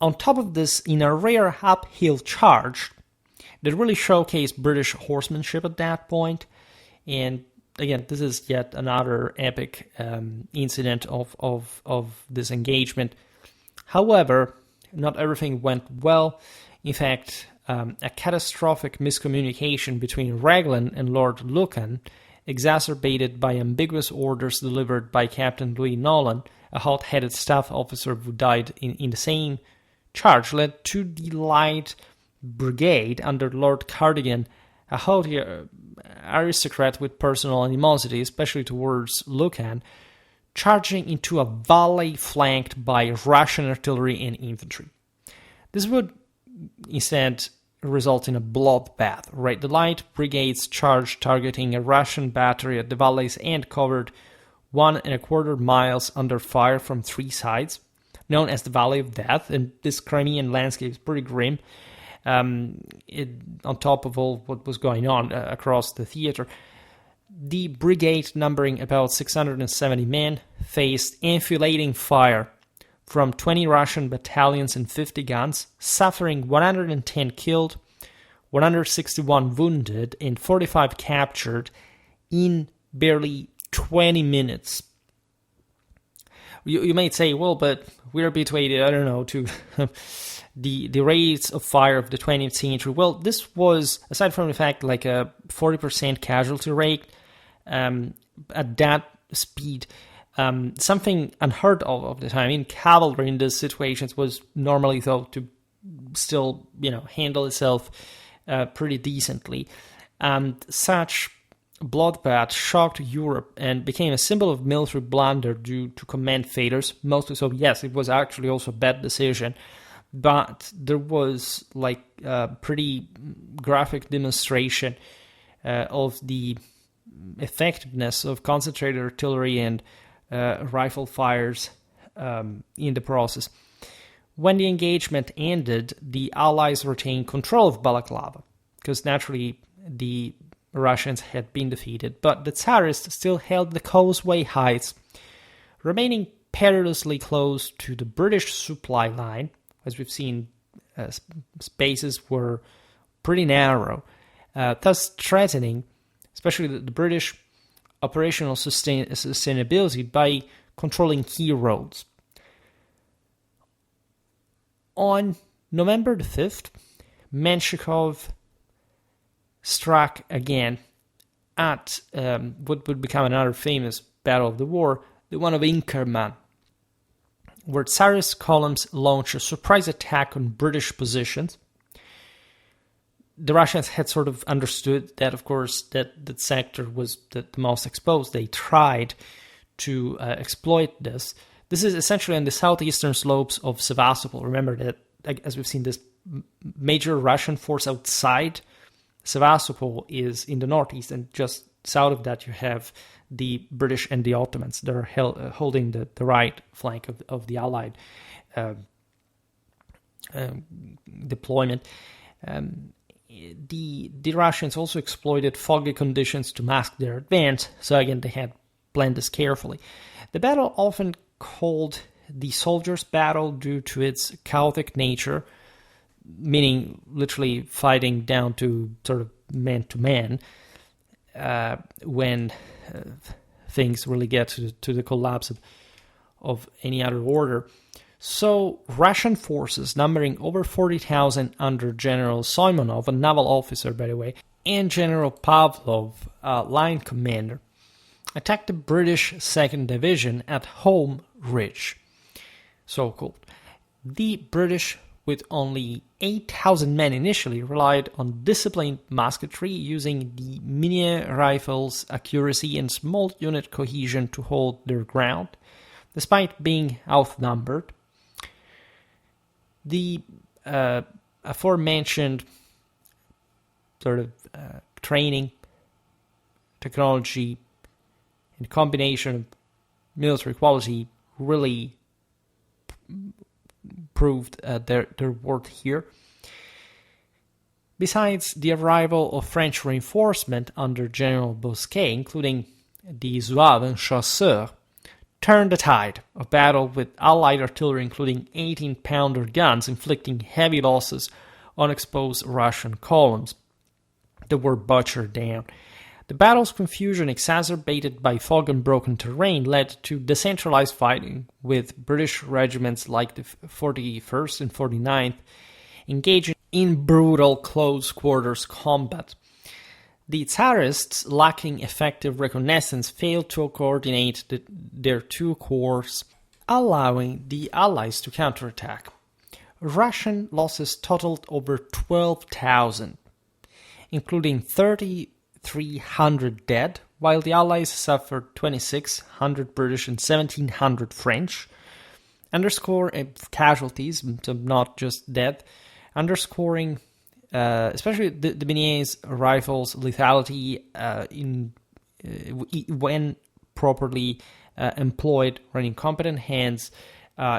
On top of this, in a rare uphill charge that really showcased British horsemanship at that point. And again, this is yet another epic incident of this engagement. However, not everything went well. In fact, a catastrophic miscommunication between Raglan and Lord Lucan, exacerbated by ambiguous orders delivered by Captain Louis Nolan, a hot-headed staff officer who died in the same charge, led to the Light Brigade under Lord Cardigan, a haughty aristocrat with personal animosity, especially towards Lucan, charging into a valley flanked by Russian artillery and infantry. This would instead result in a bloodbath, right? The Light Brigade's charge, targeting a Russian battery at the valley's end, covered 1.25 miles under fire from three sides, known as the Valley of Death, and this Crimean landscape is pretty grim. On top of all what was going on across the theater, the brigade, numbering about 670 men, faced enfilading fire from 20 Russian battalions and 50 guns, suffering 110 killed, 161 wounded, and 45 captured in barely 20 minutes. You might say, well, but we're habituated, I don't know, to the rates of fire of the 20th century. Well, this was, aside from the fact, like a 40% casualty rate at that speed, something unheard of the time. In cavalry in these situations was normally thought to still, handle itself pretty decently. And such bloodbath shocked Europe and became a symbol of military blunder due to command failures. Mostly so, yes, it was actually also a bad decision, but there was like a pretty graphic demonstration of the effectiveness of concentrated artillery and rifle fires in the process. When the engagement ended, the Allies retained control of Balaclava, because naturally the Russians had been defeated, but the Tsarists still held the Causeway Heights, remaining perilously close to the British supply line. As we've seen, spaces were pretty narrow, thus threatening, especially the British operational sustainability by controlling key roads. On November the 5th, Menshikov struck again at what would become another famous battle of the war, the one of Inkerman, where Tsarist columns launched a surprise attack on British positions. The Russians had sort of understood that, of course, that sector was the most exposed. They tried to exploit this. This is essentially on the southeastern slopes of Sevastopol. Remember that, as we've seen, this major Russian force outside Sevastopol is in the northeast, and just south of that you have the British and the Ottomans that are holding the right flank of the Allied deployment. The Russians also exploited foggy conditions to mask their advance, so again they had planned this carefully. The battle, often called the soldiers' battle due to its chaotic nature, meaning literally fighting down to sort of man to man when things really get to the collapse of any other order. So Russian forces, numbering over 40,000 under General Simonov, a naval officer, by the way, and General Pavlov, line commander, attacked the British 2nd Division at Home Ridge, so-called. The British, with only 8,000 men initially, relied on disciplined musketry, using the mini rifles' accuracy and small unit cohesion to hold their ground, despite being outnumbered. The aforementioned sort of training, technology, and combination of military quality really proved their worth here. Besides the arrival of French reinforcement under General Bosquet, including the Zouaves and Chasseurs, turned the tide of battle, with Allied artillery including 18-pounder guns inflicting heavy losses on exposed Russian columns that were butchered down. The battle's confusion, exacerbated by fog and broken terrain, led to decentralized fighting, with British regiments like the 41st and 49th engaging in brutal close-quarters combat. The Tsarists, lacking effective reconnaissance, failed to coordinate their two corps, allowing the Allies to counterattack. Russian losses totaled over 12,000, including 3,300 dead, while the Allies suffered 2,600 British and 1,700 French. Underscore casualties, so not just dead, underscoring especially the Benier's rifles' lethality when properly employed or in competent hands.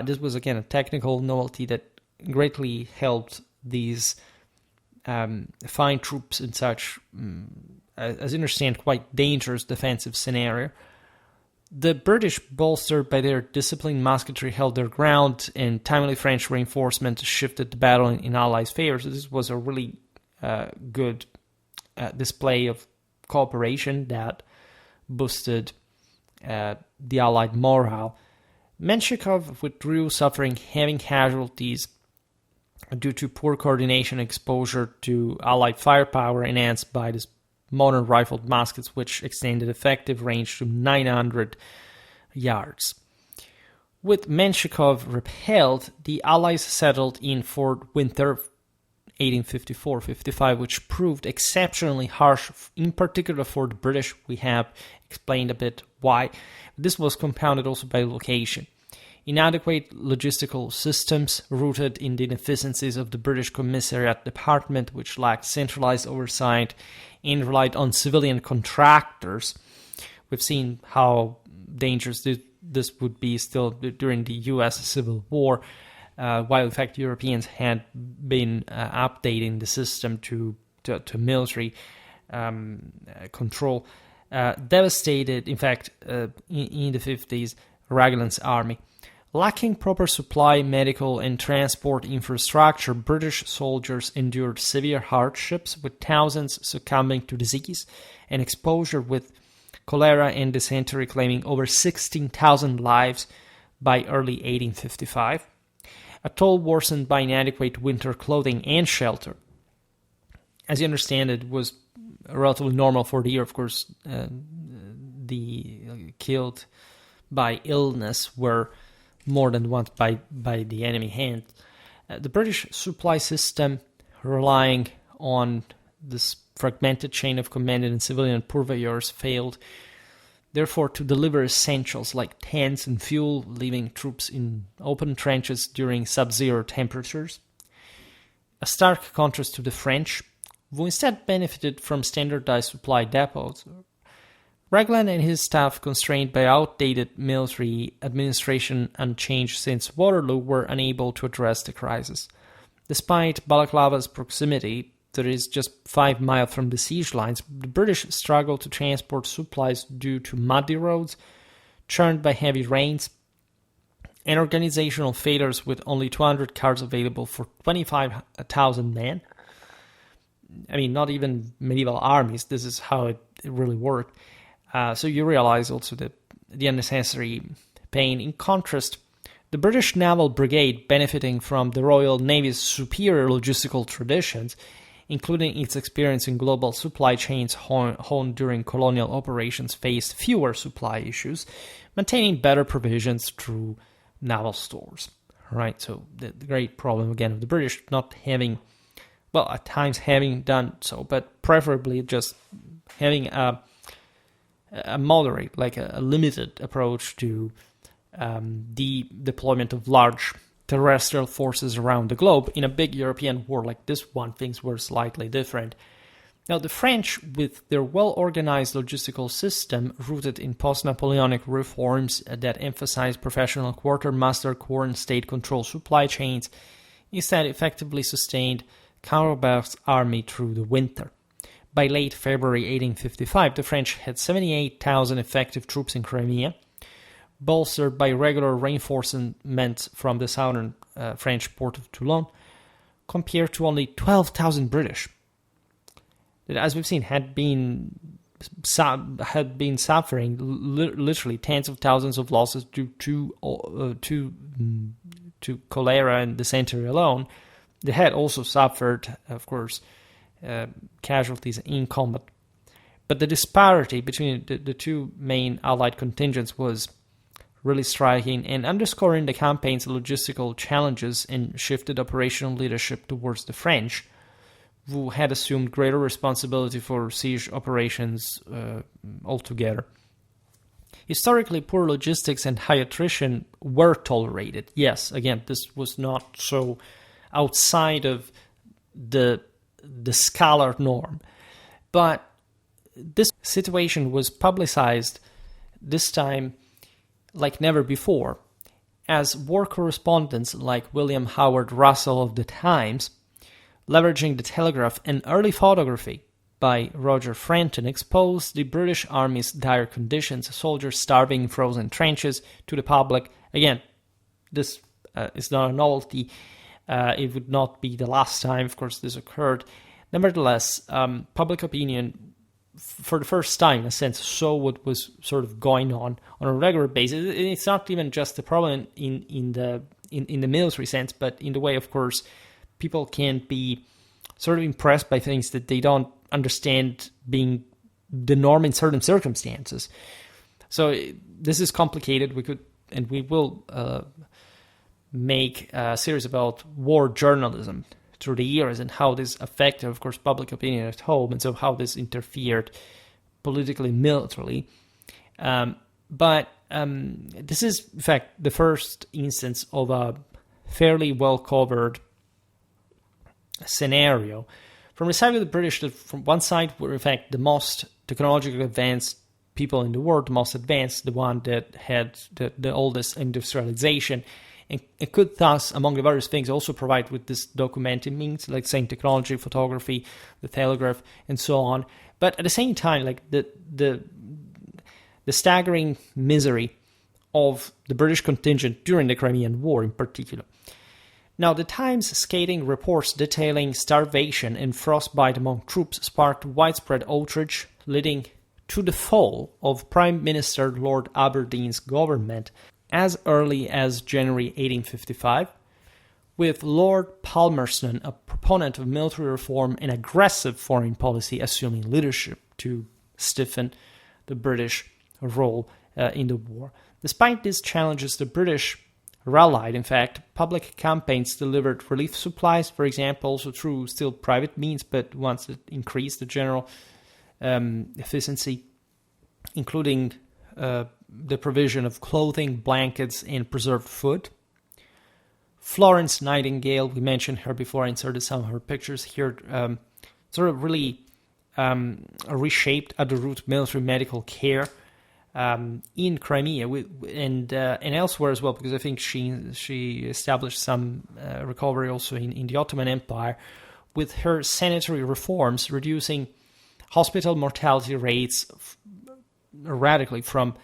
This was, again, a technical novelty that greatly helped these fine troops in such, as you understand, quite dangerous defensive scenario. The British, bolstered by their disciplined musketry, held their ground, and timely French reinforcement shifted the battle in Allies' favor. So this was a really good display of cooperation that boosted the Allied morale. Menshikov withdrew, suffering heavy casualties due to poor coordination and exposure to Allied firepower enhanced by this modern rifled muskets, which extended effective range to 900 yards. With Menshikov repelled, the Allies settled in Fort Winter 1854-55, which proved exceptionally harsh, in particular for the British. We have explained a bit why. This was compounded also by location. Inadequate logistical systems, rooted in the inefficiencies of the British Commissariat Department, which lacked centralized oversight and relied on civilian contractors. We've seen how dangerous this would be still during the U.S. Civil War, while in fact Europeans had been updating the system to military control. Devastated, in fact, in the 50s, Raglan's army. Lacking proper supply, medical, and transport infrastructure, British soldiers endured severe hardships, with thousands succumbing to disease and exposure, with cholera and dysentery claiming over 16,000 lives by early 1855. A toll worsened by inadequate winter clothing and shelter. As you understand, it was relatively normal for the year, of course. The killed by illness were more than once by the enemy hand. The British supply system, relying on this fragmented chain of commanded and civilian purveyors, failed, therefore, to deliver essentials like tents and fuel, leaving troops in open trenches during sub-zero temperatures. A stark contrast to the French, who instead benefited from standardized supply depots. Raglan and his staff, constrained by outdated military administration unchanged since Waterloo, were unable to address the crisis. Despite Balaclava's proximity, that is just 5 miles from the siege lines, the British struggled to transport supplies due to muddy roads, churned by heavy rains, and organizational failures with only 200 cars available for 25,000 men. I mean, not even medieval armies. This is how it really worked. So you realize also the unnecessary pain. In contrast, the British Naval Brigade, benefiting from the Royal Navy's superior logistical traditions, including its experience in global supply chains honed during colonial operations, faced fewer supply issues, maintaining better provisions through naval stores. Right, so the great problem again of the British not having, well, at times having done so, but preferably just having a moderate, like a limited approach to the deployment of large terrestrial forces around the globe. In a big European war like this one, things were slightly different. Now, the French, with their well-organized logistical system rooted in post-Napoleonic reforms that emphasized professional quartermaster corps and state-controlled supply chains, instead effectively sustained Countberg's army through the winter. By late February 1855, the French had 78,000 effective troops in Crimea, bolstered by regular reinforcements from the southern French port of Toulon, compared to only 12,000 British, that, as we've seen, had been suffering literally tens of thousands of losses due to cholera and dysentery alone. They had also suffered, of course, casualties in combat. But the disparity between the two main Allied contingents was really striking and underscoring the campaign's logistical challenges and shifted operational leadership towards the French, who had assumed greater responsibility for siege operations altogether. Historically, poor logistics and high attrition were tolerated. Yes, again, this was not so outside of the scholar norm. But this situation was publicized this time like never before, as war correspondents like William Howard Russell of the Times, leveraging the telegraph and early photography by Roger Frenton, exposed the British Army's dire conditions, soldiers starving in frozen trenches, to the public. Again, this is not a novelty. It would not be the last time, of course, this occurred. Nevertheless, public opinion, for the first time, in a sense, saw what was sort of going on a regular basis. It's not even just a problem in the military sense, but in the way, of course, people can be sort of impressed by things that they don't understand being the norm in certain circumstances. So this is complicated. We could and we will make a series about war journalism through the years and how this affected, of course, public opinion at home, and so how this interfered politically, militarily. But this is, in fact, the first instance of a fairly well-covered scenario. From the side of the British, from one side were, in fact, the most technologically advanced people in the world, the most advanced, the one that had the oldest industrialization, and it could thus, among the various things, also provide with this documenting means, like saying technology, photography, the telegraph, and so on. But at the same time, like the staggering misery of the British contingent during the Crimean War in particular. Now, the Times scathing reports detailing starvation and frostbite among troops sparked widespread outrage, leading to the fall of Prime Minister Lord Aberdeen's government as early as January 1855, with Lord Palmerston, a proponent of military reform and aggressive foreign policy, assuming leadership to stiffen the British role in the war. Despite these challenges, the British rallied. In fact, public campaigns delivered relief supplies, for example, also through still private means, but ones that increased the general efficiency, including the provision of clothing, blankets, and preserved food. Florence Nightingale, we mentioned her before, I inserted some of her pictures here, sort of really reshaped at the root military medical care in Crimea and elsewhere as well, because I think she established some recovery also in the Ottoman Empire with her sanitary reforms, reducing hospital mortality rates radically from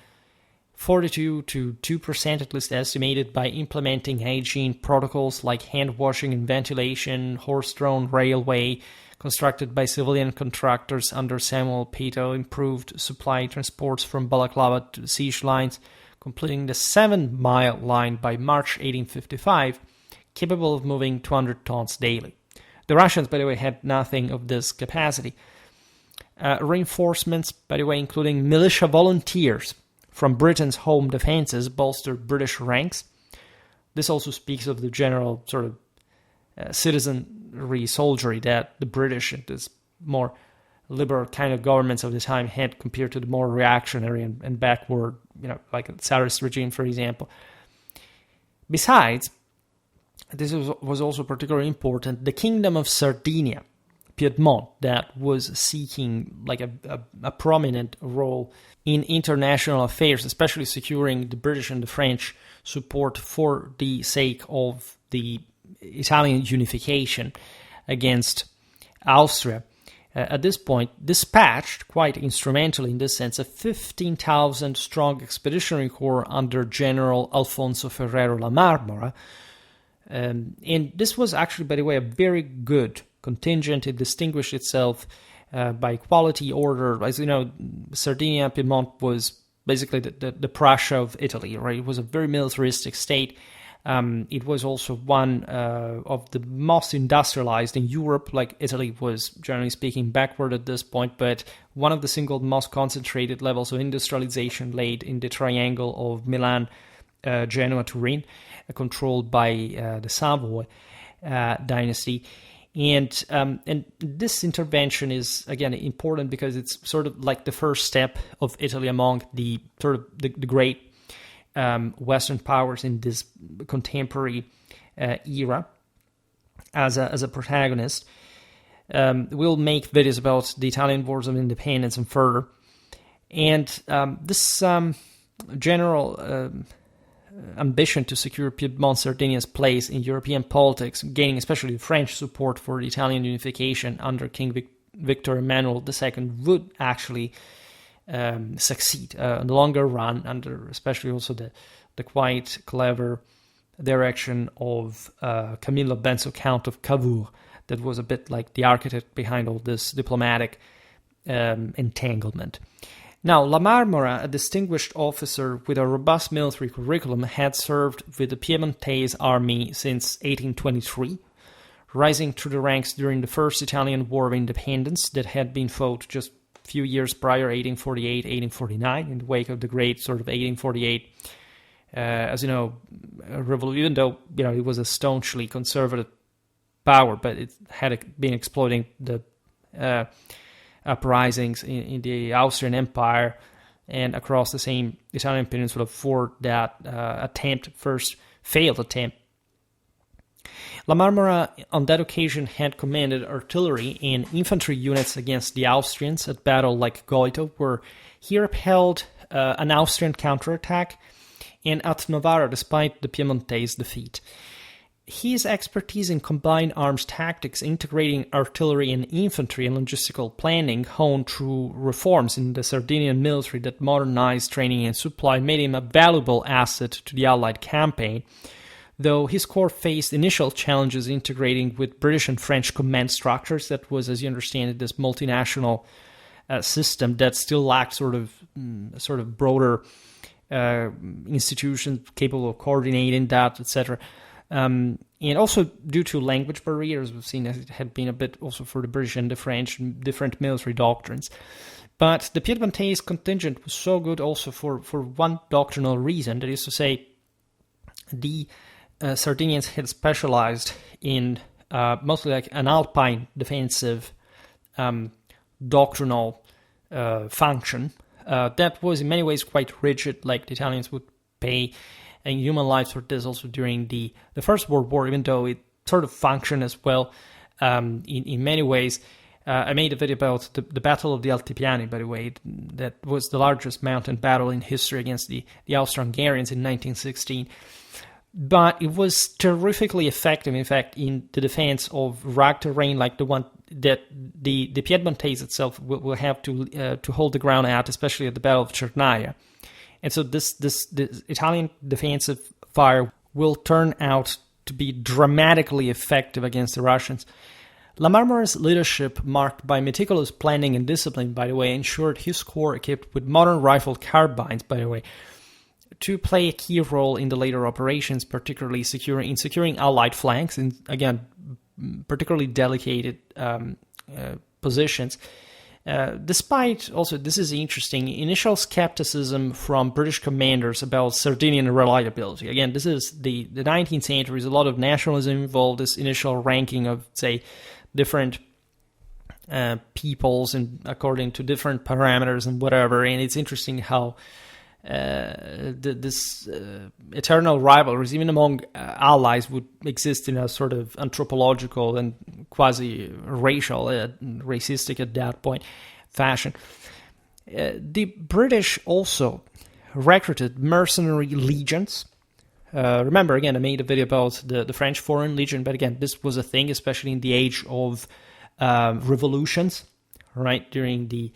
42 to 2% at least estimated, by implementing hygiene protocols like hand washing and ventilation, horse-drawn railway constructed by civilian contractors under Samuel Peto, improved supply transports from Balaclava to the siege lines, completing the 7-mile line by March 1855, capable of moving 200 tons daily. The Russians, by the way, had nothing of this capacity. Reinforcements, by the way, including militia volunteers from Britain's home defenses, bolstered British ranks. This also speaks of the general sort of citizenry soldiery that the British and this more liberal kind of governments of the time had compared to the more reactionary and backward, like the Tsarist regime, for example. Besides, this was also particularly important, the Kingdom of Sardinia, Piedmont, that was seeking like a prominent role in international affairs, especially securing the British and the French support for the sake of the Italian unification against Austria. At this point, dispatched, quite instrumentally in this sense, a 15,000 strong expeditionary corps under General Alfonso Ferrero La Marmora. And this was actually, by the way, a very good contingent. It distinguished itself by quality, order. As you know, Sardinia, Piedmont was basically the Prussia of Italy, right? It was a very militaristic state. It was also one of the most industrialized in Europe. Like Italy was, generally speaking, backward at this point, but one of the single most concentrated levels of industrialization laid in the triangle of Milan, Genoa, Turin, controlled by the Savoy dynasty. And this intervention is, again, important because it's sort of like the first step of Italy among the sort of the great Western powers in this contemporary era as a protagonist. We'll make videos about the Italian Wars of Independence and further. And this general ambition to secure Piedmont Sardinia's place in European politics, gaining especially French support for the Italian unification under King Victor Emmanuel II, would actually succeed in the longer run, under especially also the quite clever direction of Camillo Benso, Count of Cavour, that was a bit like the architect behind all this diplomatic entanglement. Now, La Marmora, a distinguished officer with a robust military curriculum, had served with the Piemontese army since 1823, rising through the ranks during the First Italian War of Independence that had been fought just a few years prior, 1848, 1849, in the wake of the great sort of 1848, as you know, revolution, even though, it was a staunchly conservative power, but it had been exploiting the uprisings in the Austrian Empire and across the same Italian peninsula for that first failed attempt. La Marmora on that occasion had commanded artillery and infantry units against the Austrians at battle like Goito, where he upheld an Austrian counterattack, and at Novara despite the Piemontese defeat. His expertise in combined arms tactics, integrating artillery and infantry and logistical planning, honed through reforms in the Sardinian military that modernized training and supply, made him a valuable asset to the Allied campaign, though his corps faced initial challenges integrating with British and French command structures. That was, as you understand it, this multinational system that still lacked sort of broader institutions capable of coordinating that, etc. And also due to language barriers, we've seen that it had been a bit also for the British and the French, different military doctrines. But the Piedmontese contingent was so good also for one doctrinal reason, that is to say, the Sardinians had specialized in mostly like an alpine defensive doctrinal function that was in many ways quite rigid, like the Italians would pay and human lives for this also during the First World War, even though it sort of functioned as well in many ways. I made a video about the Battle of the Altipiani, by the way, that was the largest mountain battle in history against the Austro-Hungarians in 1916. But it was terrifically effective, in fact, in the defense of rugged terrain like the one that the Piedmontese itself will have to hold the ground at, especially at the Battle of Chernaya. And so this Italian defensive fire will turn out to be dramatically effective against the Russians. La Marmora's leadership, marked by meticulous planning and discipline, by the way, ensured his corps, equipped with modern rifled carbines, by the way, to play a key role in the later operations, particularly securing Allied flanks, and again, particularly delicate positions. Despite also, this is interesting, initial skepticism from British commanders about Sardinian reliability. Again, this is the 19th century, there's a lot of nationalism involved, this initial ranking of, say, different peoples and according to different parameters and whatever, and it's interesting how this eternal rivalries, even among allies, would exist in a sort of anthropological and quasi-racial, racistic at that point, fashion. The British also recruited mercenary legions. Remember, again, I made a video about the French Foreign Legion, but again, this was a thing, especially in the age of revolutions, right, during the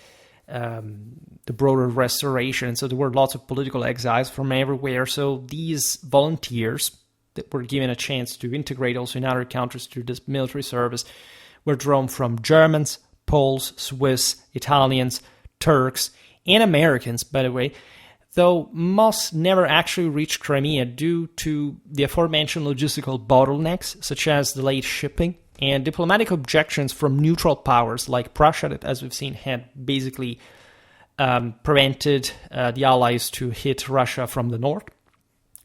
broader restoration. So there were lots of political exiles from everywhere. So these volunteers that were given a chance to integrate also in other countries through this military service were drawn from Germans, Poles, Swiss, Italians, Turks, and Americans, by the way, though most never actually reached Crimea due to the aforementioned logistical bottlenecks, such as delayed shipping and diplomatic objections from neutral powers like Prussia, that, as we've seen, had basically prevented the Allies to hit Russia from the north,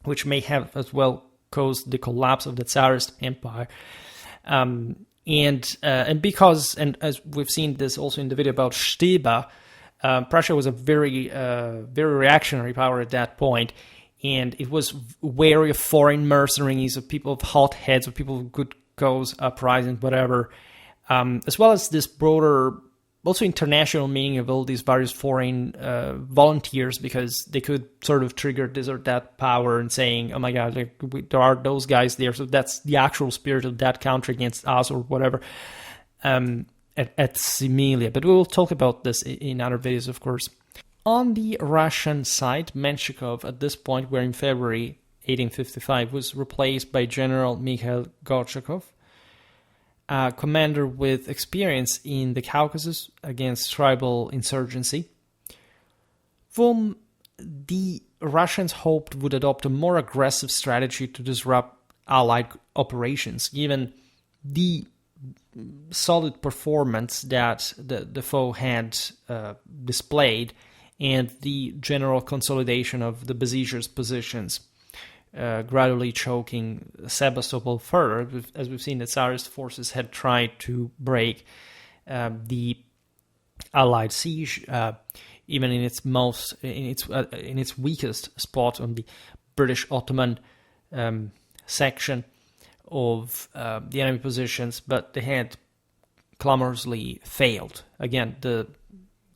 which may have as well caused the collapse of the Tsarist Empire. And because, and as we've seen this also in the video about Steba, Prussia was a very reactionary power at that point, and it was wary of foreign mercenaries, of people of hot heads, of people with good cause, uprising, whatever, as well as this broader, also international meaning of all these various foreign volunteers, because they could sort of trigger this or that power and saying, oh my God, there are those guys there, so that's the actual spirit of that country against us or whatever, at Similia. But we will talk about this in other videos, of course. On the Russian side, Menshikov, at this point, where in February 1855, was replaced by General Mikhail Gorchakov, a commander with experience in the Caucasus against tribal insurgency, whom the Russians hoped would adopt a more aggressive strategy to disrupt Allied operations, given the solid performance that the foe had displayed and the general consolidation of the besiegers' positions, gradually choking Sevastopol further. As we've seen, the Tsarist forces had tried to break the Allied siege, even in its weakest spot on the British Ottoman section of the enemy positions, but they had clamorously failed. Again, the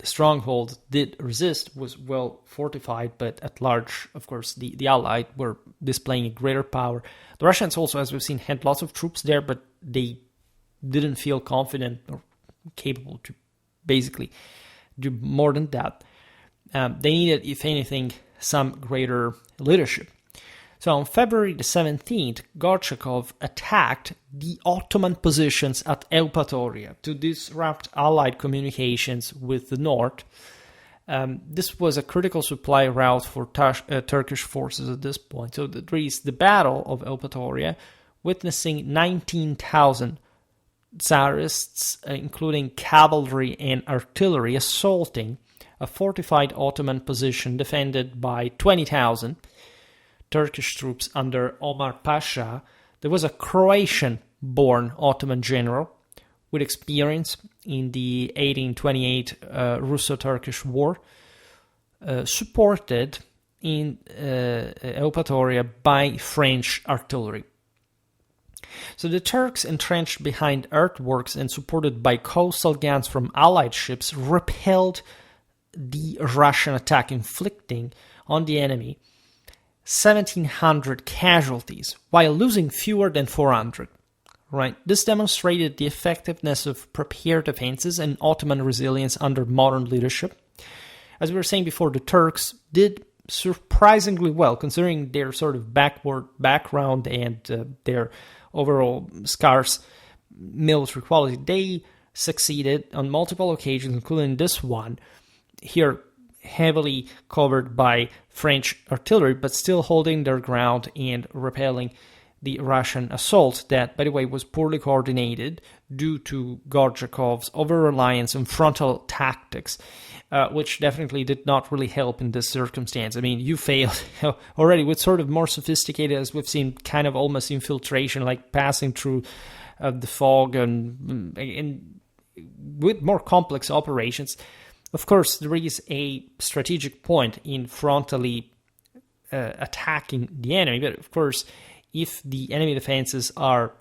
stronghold did resist, was well fortified, but at large, of course, the Allied were displaying a greater power. The Russians also, as we've seen, had lots of troops there, but they didn't feel confident or capable to basically do more than that. They needed, if anything, some greater leadership. So on February the 17th, Gorchakov attacked the Ottoman positions at Eupatoria to disrupt Allied communications with the north. This was a critical supply route for Turkish forces at this point. So there is the Battle of Eupatoria, witnessing 19,000 Tsarists, including cavalry and artillery, assaulting a fortified Ottoman position defended by 20,000 Turkish troops under Omar Pasha. There was a Croatian-born Ottoman general with experience in the 1828 Russo-Turkish War, supported in Eupatoria by French artillery. So the Turks, entrenched behind earthworks and supported by coastal guns from Allied ships, repelled the Russian attack, inflicting on the enemy 1,700 casualties, while losing fewer than 400. Right? This demonstrated the effectiveness of prepared defenses and Ottoman resilience under modern leadership. As we were saying before, the Turks did surprisingly well, considering their sort of backward background and their overall scarce military quality. They succeeded on multiple occasions, including this one, here heavily covered by French artillery, but still holding their ground and repelling the Russian assault that, by the way, was poorly coordinated due to Gorchakov's over-reliance on frontal tactics, which definitely did not really help in this circumstance. I mean, you failed already with sort of more sophisticated, as we've seen, kind of almost infiltration, like passing through the fog and with more complex operations. Of course, there is a strategic point in frontally attacking the enemy, but of course, if the enemy defenses are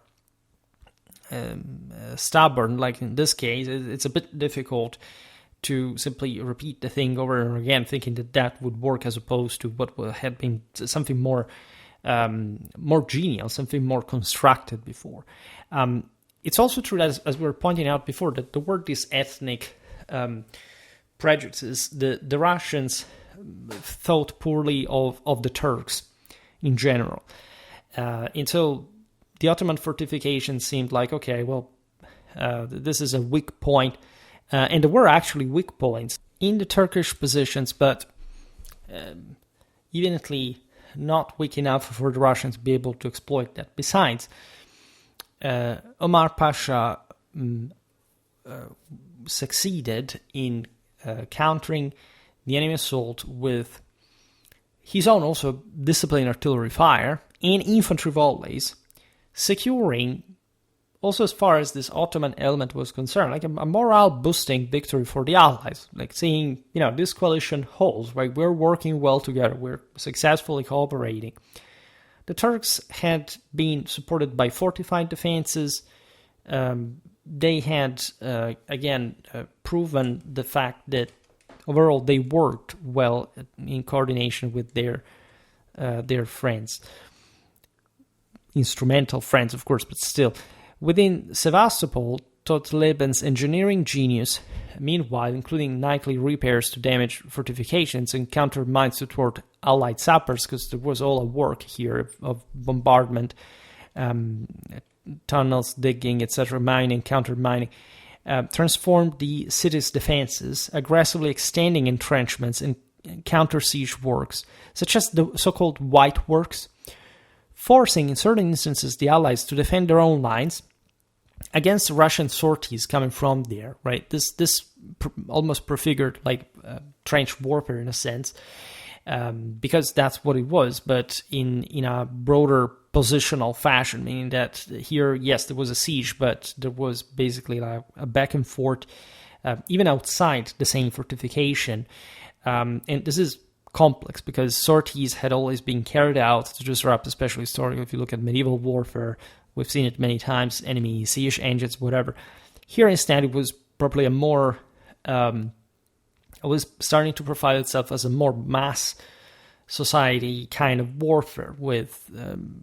stubborn, like in this case, it's a bit difficult to simply repeat the thing over and over again, thinking that that would work, as opposed to what had been something more genial, something more constructed before. It's also true that, as we were pointing out before, that there were these ethnic prejudices. The Russians thought poorly of the Turks in general. Until the Ottoman fortifications seemed like, okay, well, this is a weak point. And there were actually weak points in the Turkish positions, but evidently not weak enough for the Russians to be able to exploit that. Besides, Omar Pasha succeeded in countering the enemy assault with his own also disciplined artillery fire and infantry volleys, securing, also as far as this Ottoman element was concerned, like a morale-boosting victory for the Allies, like saying, this coalition holds, right? We're working well together, we're successfully cooperating. The Turks had been supported by fortified defenses. They had, proven the fact that overall they worked well in coordination with their friends. Instrumental friends, of course, but still. Within Sevastopol, Todleben's engineering genius, meanwhile, including nightly repairs to damaged fortifications and counter mines to thwart Allied sappers, because there was all a work here of bombardment, tunnels, digging, etc., mining, counter-mining, transformed the city's defenses, aggressively extending entrenchments and counter-siege works, such as the so-called White Works, forcing in certain instances the Allies to defend their own lines against Russian sorties coming from there, right? This almost prefigured like trench warfare in a sense, because that's what it was, but in a broader positional fashion, meaning that here, yes, there was a siege, but there was basically like a back and forth, even outside the same fortification. And this is complex because sorties had always been carried out to disrupt, especially historically. If you look at medieval warfare, we've seen it many times, enemy siege engines, whatever. Here instead, it was probably a more, it was starting to profile itself as a more mass society kind of warfare with,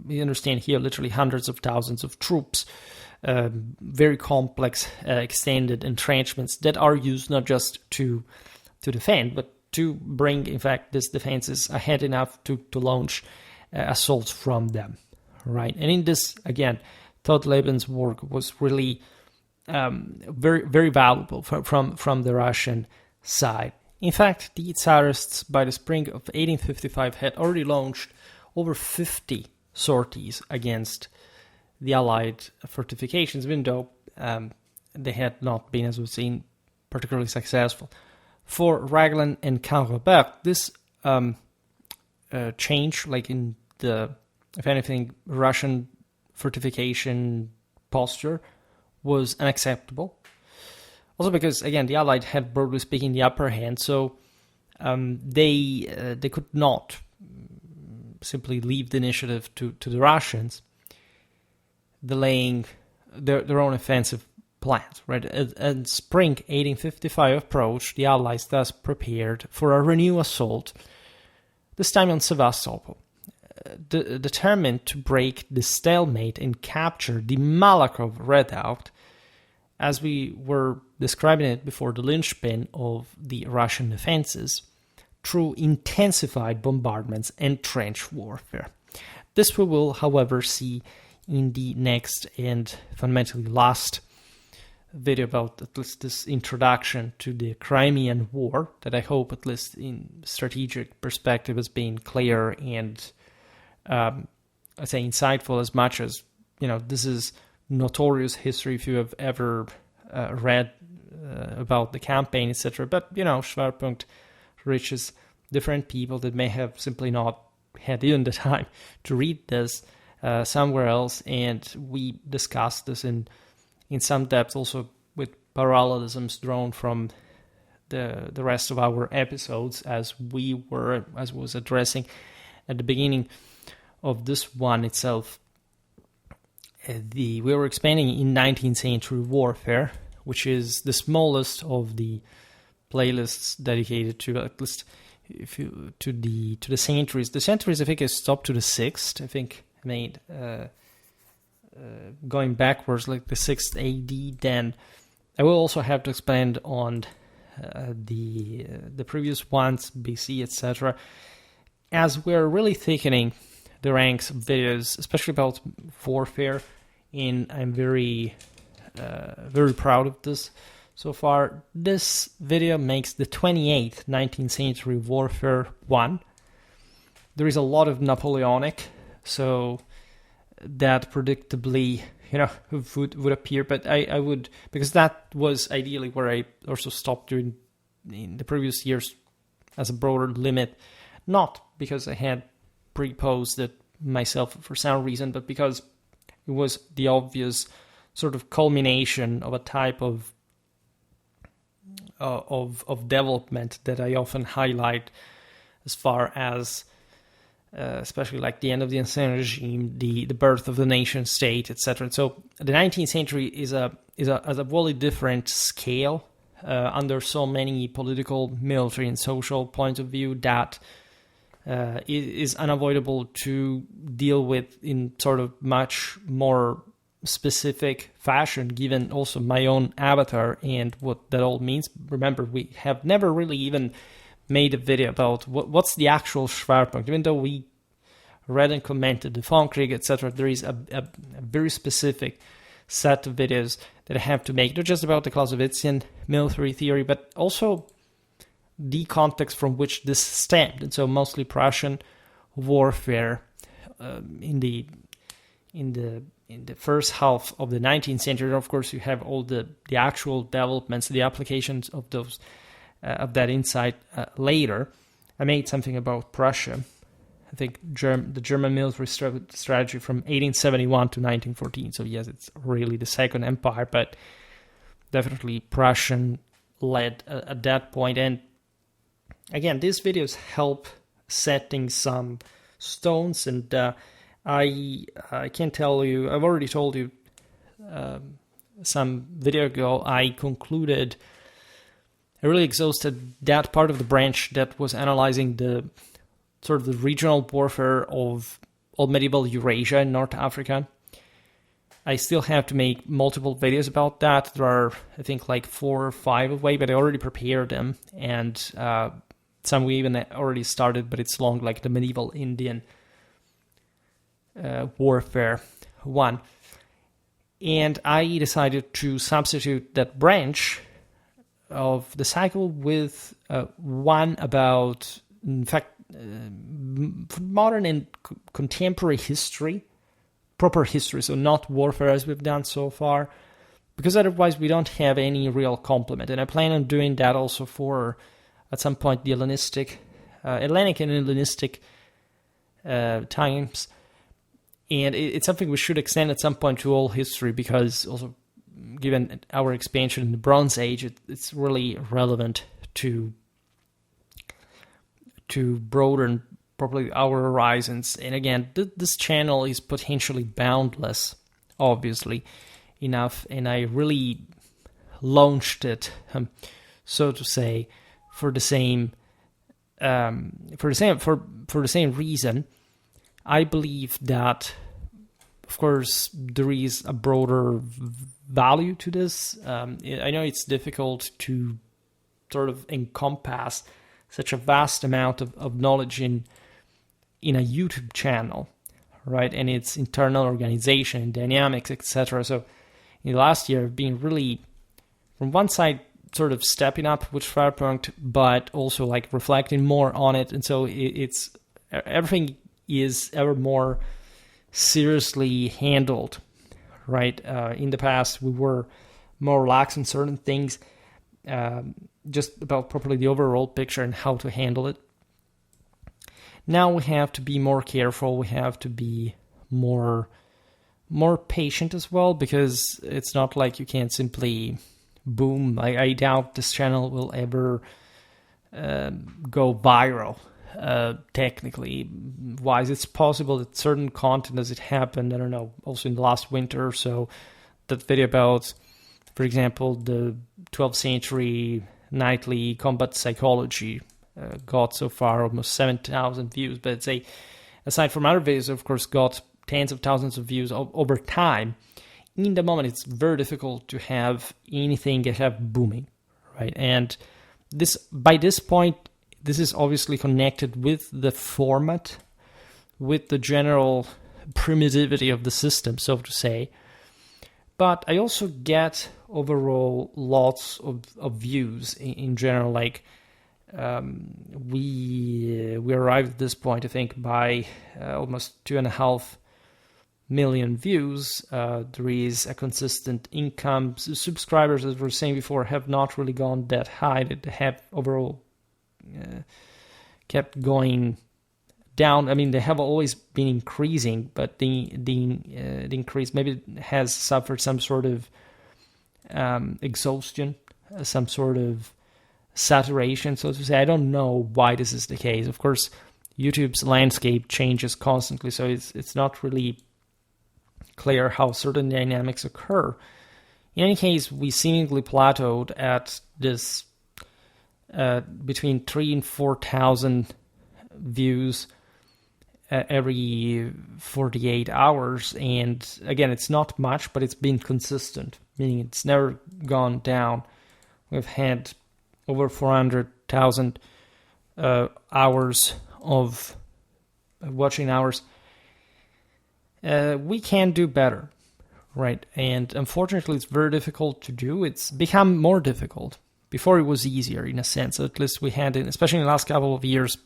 we understand here, literally hundreds of thousands of troops, very complex, extended entrenchments that are used not just to defend, but to bring, in fact, these defenses ahead enough to launch assaults from them, right? And in this, again, Todleben's work was really very, very valuable from the Russian side. In fact, the Tsarists, by the spring of 1855, had already launched over 50 sorties against the Allied fortifications, even though they had not been, as we've seen, particularly successful. For Raglan and Canrobert, this change, like in the, if anything, Russian fortification posture, was unacceptable. Also because, again, the Allied had, broadly speaking, the upper hand, so they could not simply leave the initiative to the Russians, delaying their own offensive plans. Right? As spring 1855 approached, the Allies thus prepared for a renewed assault, this time on Sevastopol, determined to break the stalemate and capture the Malakhov redoubt, as we were describing it before, the linchpin of the Russian defenses. through intensified bombardments and trench warfare. This we will, however, see in the next and fundamentally last video about at least this introduction to the Crimean War, that I hope at least in strategic perspective has been clear and I'd say insightful, as much as, this is notorious history if you have ever read about the campaign, etc. But, Schwerpunkt reaches different people that may have simply not had even the time to read this somewhere else, and we discussed this in some depth, also with parallelisms drawn from the rest of our episodes, as was addressing at the beginning of this one itself. We were expanding in 19th century warfare, which is the smallest of the playlists dedicated to, at least to the centuries. The centuries, I think, is stopped to the 6th. I think made going backwards, like the 6th AD. Then I will also have to expand on the previous ones, BC, etc. As we're really thickening the ranks of videos, especially about warfare, and I'm very proud of this so far. This video makes the 28th 19th century warfare one. There is a lot of Napoleonic, so that predictably, would appear, but I would, because that was ideally where I also stopped doing in the previous years as a broader limit, not because I had pre-posed it myself for some reason, but because it was the obvious sort of culmination of a type of development that I often highlight, as far as especially like the end of the Ancien regime, the birth of the nation state, etc. So the 19th century is a wholly different scale under so many political, military, and social points of view that is unavoidable to deal with in sort of much more specific fashion, given also my own avatar and what that all means. Remember, we have never really even made a video about what's the actual Schwerpunkt. Even though we read and commented the Frontkrieg, etc., there is a very specific set of videos that I have to make, not just about the Clausewitzian military theory, but also the context from which this stemmed. And so mostly Prussian warfare in the first half of the 19th century. And of course, you have all the actual developments, the applications of those of that insight later. I made something about Prussia. I think the German military strategy from 1871 to 1914. So yes, it's really the Second Empire, but definitely Prussian led at that point. And again, these videos help setting some stones, and I can tell you, I've already told you some video ago, I concluded, I really exhausted that part of the branch that was analyzing the sort of the regional warfare of old medieval Eurasia and North Africa. I still have to make multiple videos about that. There are, I think, like 4 or 5 away, but I already prepared them, and some we even already started, but it's long, like the medieval Indian warfare one. And I decided to substitute that branch of the cycle with one about, in fact, modern and contemporary history, proper history, so not warfare as we've done so far, because otherwise we don't have any real complement. And I plan on doing that also for, at some point, the Hellenistic, Hellenic and Hellenistic times. And it's something we should extend at some point to all history, because also, given our expansion in the Bronze Age, it's really relevant to broaden probably our horizons. And again, this channel is potentially boundless, obviously enough, and I really launched it, so to say, for the same reason. I believe that, of course, there is a broader value to this. I know it's difficult to sort of encompass such a vast amount of knowledge in a YouTube channel, right? And its internal organization, dynamics, etc. So in the last year, I've been really, from one side, sort of stepping up with Schwerpunkt, but also like reflecting more on it. And so it's everything is ever more seriously handled, right? In the past, we were more relaxed on certain things, just about properly the overall picture and how to handle it. Now we have to be more careful. We have to be more patient as well, because it's not like you can simply boom. I doubt this channel will ever go viral. Technically wise, it's possible that certain content, as it happened, I don't know, also in the last winter or so, that video about, for example, the 12th century knightly combat psychology got so far almost 7,000 views. But say, aside from other videos, of course, got tens of thousands of views over time. In the moment, it's very difficult to have anything that have booming, right? And this, by this point, this is obviously connected with the format, with the general primitivity of the system, so to say. But I also get overall lots of views in general. Like we arrived at this point, I think, by almost 2.5 million views. There is a consistent income. Subscribers, as we were saying before, have not really gone that high. They have overall kept going down. I mean, they have always been increasing, but the increase maybe has suffered some sort of exhaustion, some sort of saturation, so to say. I don't know why this is the case. Of course, YouTube's landscape changes constantly, so it's not really clear how certain dynamics occur. In any case, we seemingly plateaued at this between 3,000 and 4,000 views every 48 hours. And again, it's not much, but it's been consistent, meaning it's never gone down. We've had over 400,000 hours of watching hours. We can do better, right? And unfortunately, it's very difficult to do. It's become more difficult. Before it was easier, in a sense. At least we had, especially in the last couple of years,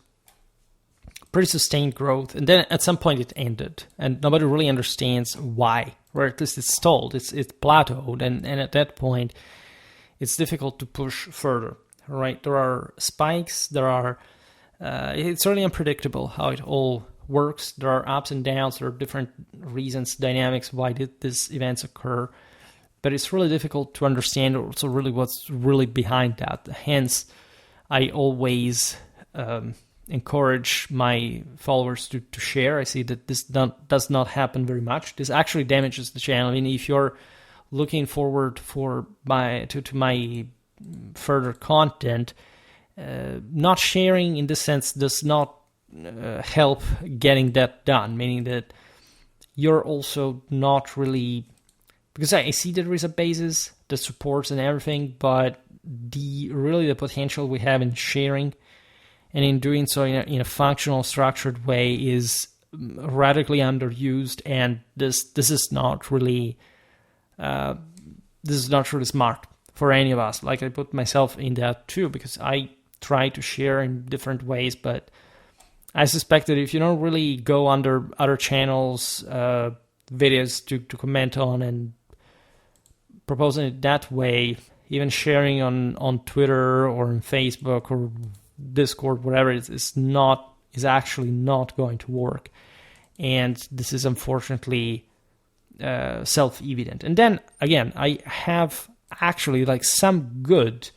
pretty sustained growth. And then at some point it ended. And nobody really understands why. Or at least it's stalled. It's plateaued. And at that point, it's difficult to push further. Right? There are spikes. It's really unpredictable how it all works. There are ups and downs. There are different reasons, dynamics, why did these events occur. But it's really difficult to understand also really what's really behind that. Hence, I always encourage my followers to share. I see that this does not happen very much. This actually damages the channel. I mean, if you're looking forward to my further content, not sharing in this sense does not help getting that done. Meaning that you're also not really, because I see that there is a basis, the supports and everything, but the potential we have in sharing and in doing so in a functional, structured way is radically underused, and this is not really smart for any of us. Like, I put myself in that too, because I try to share in different ways, but I suspect that if you don't really go under other channels' videos to comment on and proposing it that way, even sharing on Twitter or on Facebook or Discord, whatever, is actually not going to work. And this is unfortunately self-evident. And then again, I have actually like some good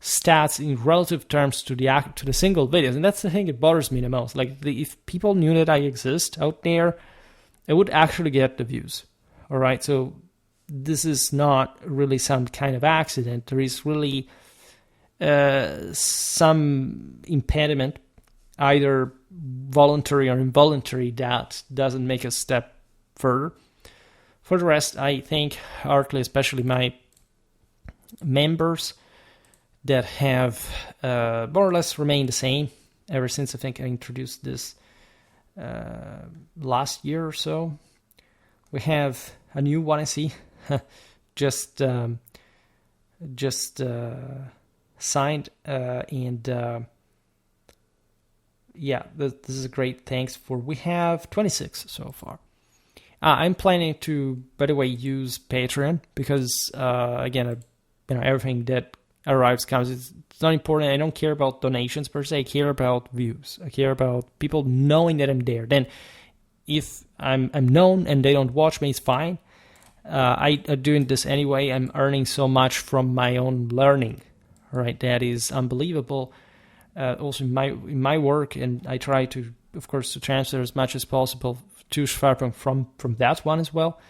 stats in relative terms to the single videos, and that's the thing that bothers me the most. Like, if people knew that I exist out there, I would actually get the views. All right, so this is not really some kind of accident. There is really some impediment, either voluntary or involuntary, that doesn't make us step further. For the rest, I think, partly, especially my members, that have more or less remained the same ever since I think I introduced this last year or so. We have a new one I see, just signed, and yeah, this is a great thanks for. We have 26 so far. I'm planning to, by the way, use Patreon because again, everything that arrives comes. It's not important. I don't care about donations per se. I care about views. I care about people knowing that I'm there. Then, if I'm known and they don't watch me, it's fine. I'm doing this anyway. I'm earning so much from my own learning, right? That is unbelievable. Also in my work, and I try to, of course, to transfer as much as possible to Schwerpunkt from that one as well.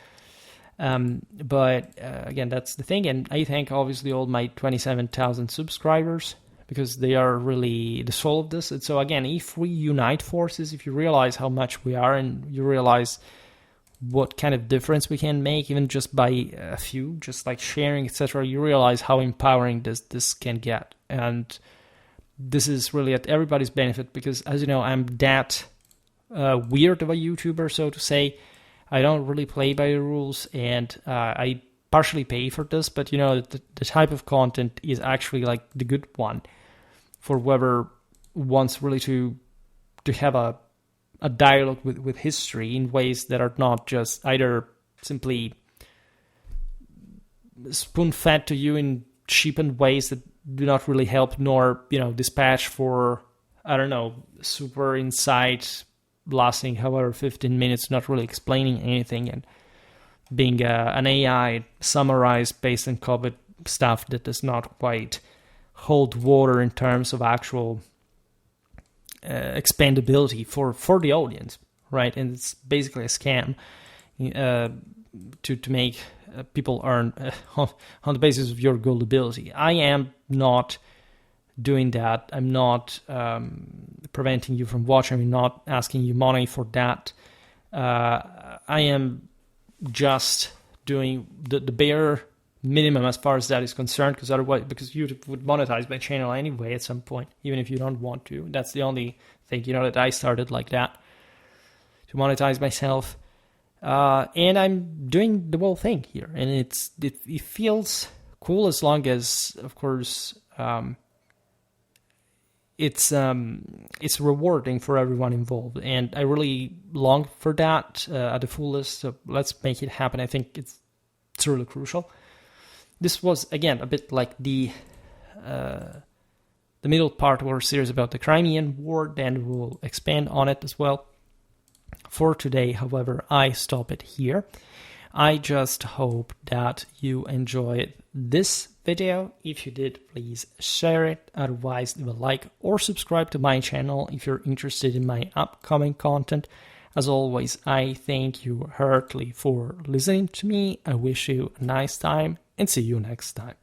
But again, that's the thing, and I thank obviously all my 27,000 subscribers because they are really the soul of this. And so again, if we unite forces, if you realize how much we are, and you realize what kind of difference we can make, even just by a few, just like sharing, etc., you realize how empowering this can get. And this is really at everybody's benefit because, as you know, I'm that weird of a YouTuber, so to say. I don't really play by the rules, and I partially pay for this, but the type of content is actually like the good one for whoever wants really to have a dialogue with history in ways that are not just either simply spoon-fed to you in cheapened ways that do not really help, nor dispatch for, I don't know, super insight lasting however 15 minutes, not really explaining anything, and being an AI summarized based on COVID stuff that does not quite hold water in terms of actual expandability for the audience, right? And it's basically a scam to make people earn on the basis of your gullibility. I am not doing that. I'm not preventing you from watching. I'm not asking you money for that. I am just doing the bare minimum as far as that is concerned, because YouTube would monetize my channel anyway at some point, even if you don't want to. That's the only thing, that I started like that, to monetize myself. And I'm doing the whole thing here, and it feels cool as long as, of course, it's rewarding for everyone involved, and I really long for that at the fullest. So let's make it happen. I think it's really crucial. This was again a bit like the middle part of our series about the Crimean War. Then we'll expand on it as well. For today, however, I stop it here. I just hope that you enjoyed this video. If you did, please share it. Otherwise, leave a like or subscribe to my channel if you're interested in my upcoming content. As always, I thank you heartily for listening to me. I wish you a nice time and see you next time.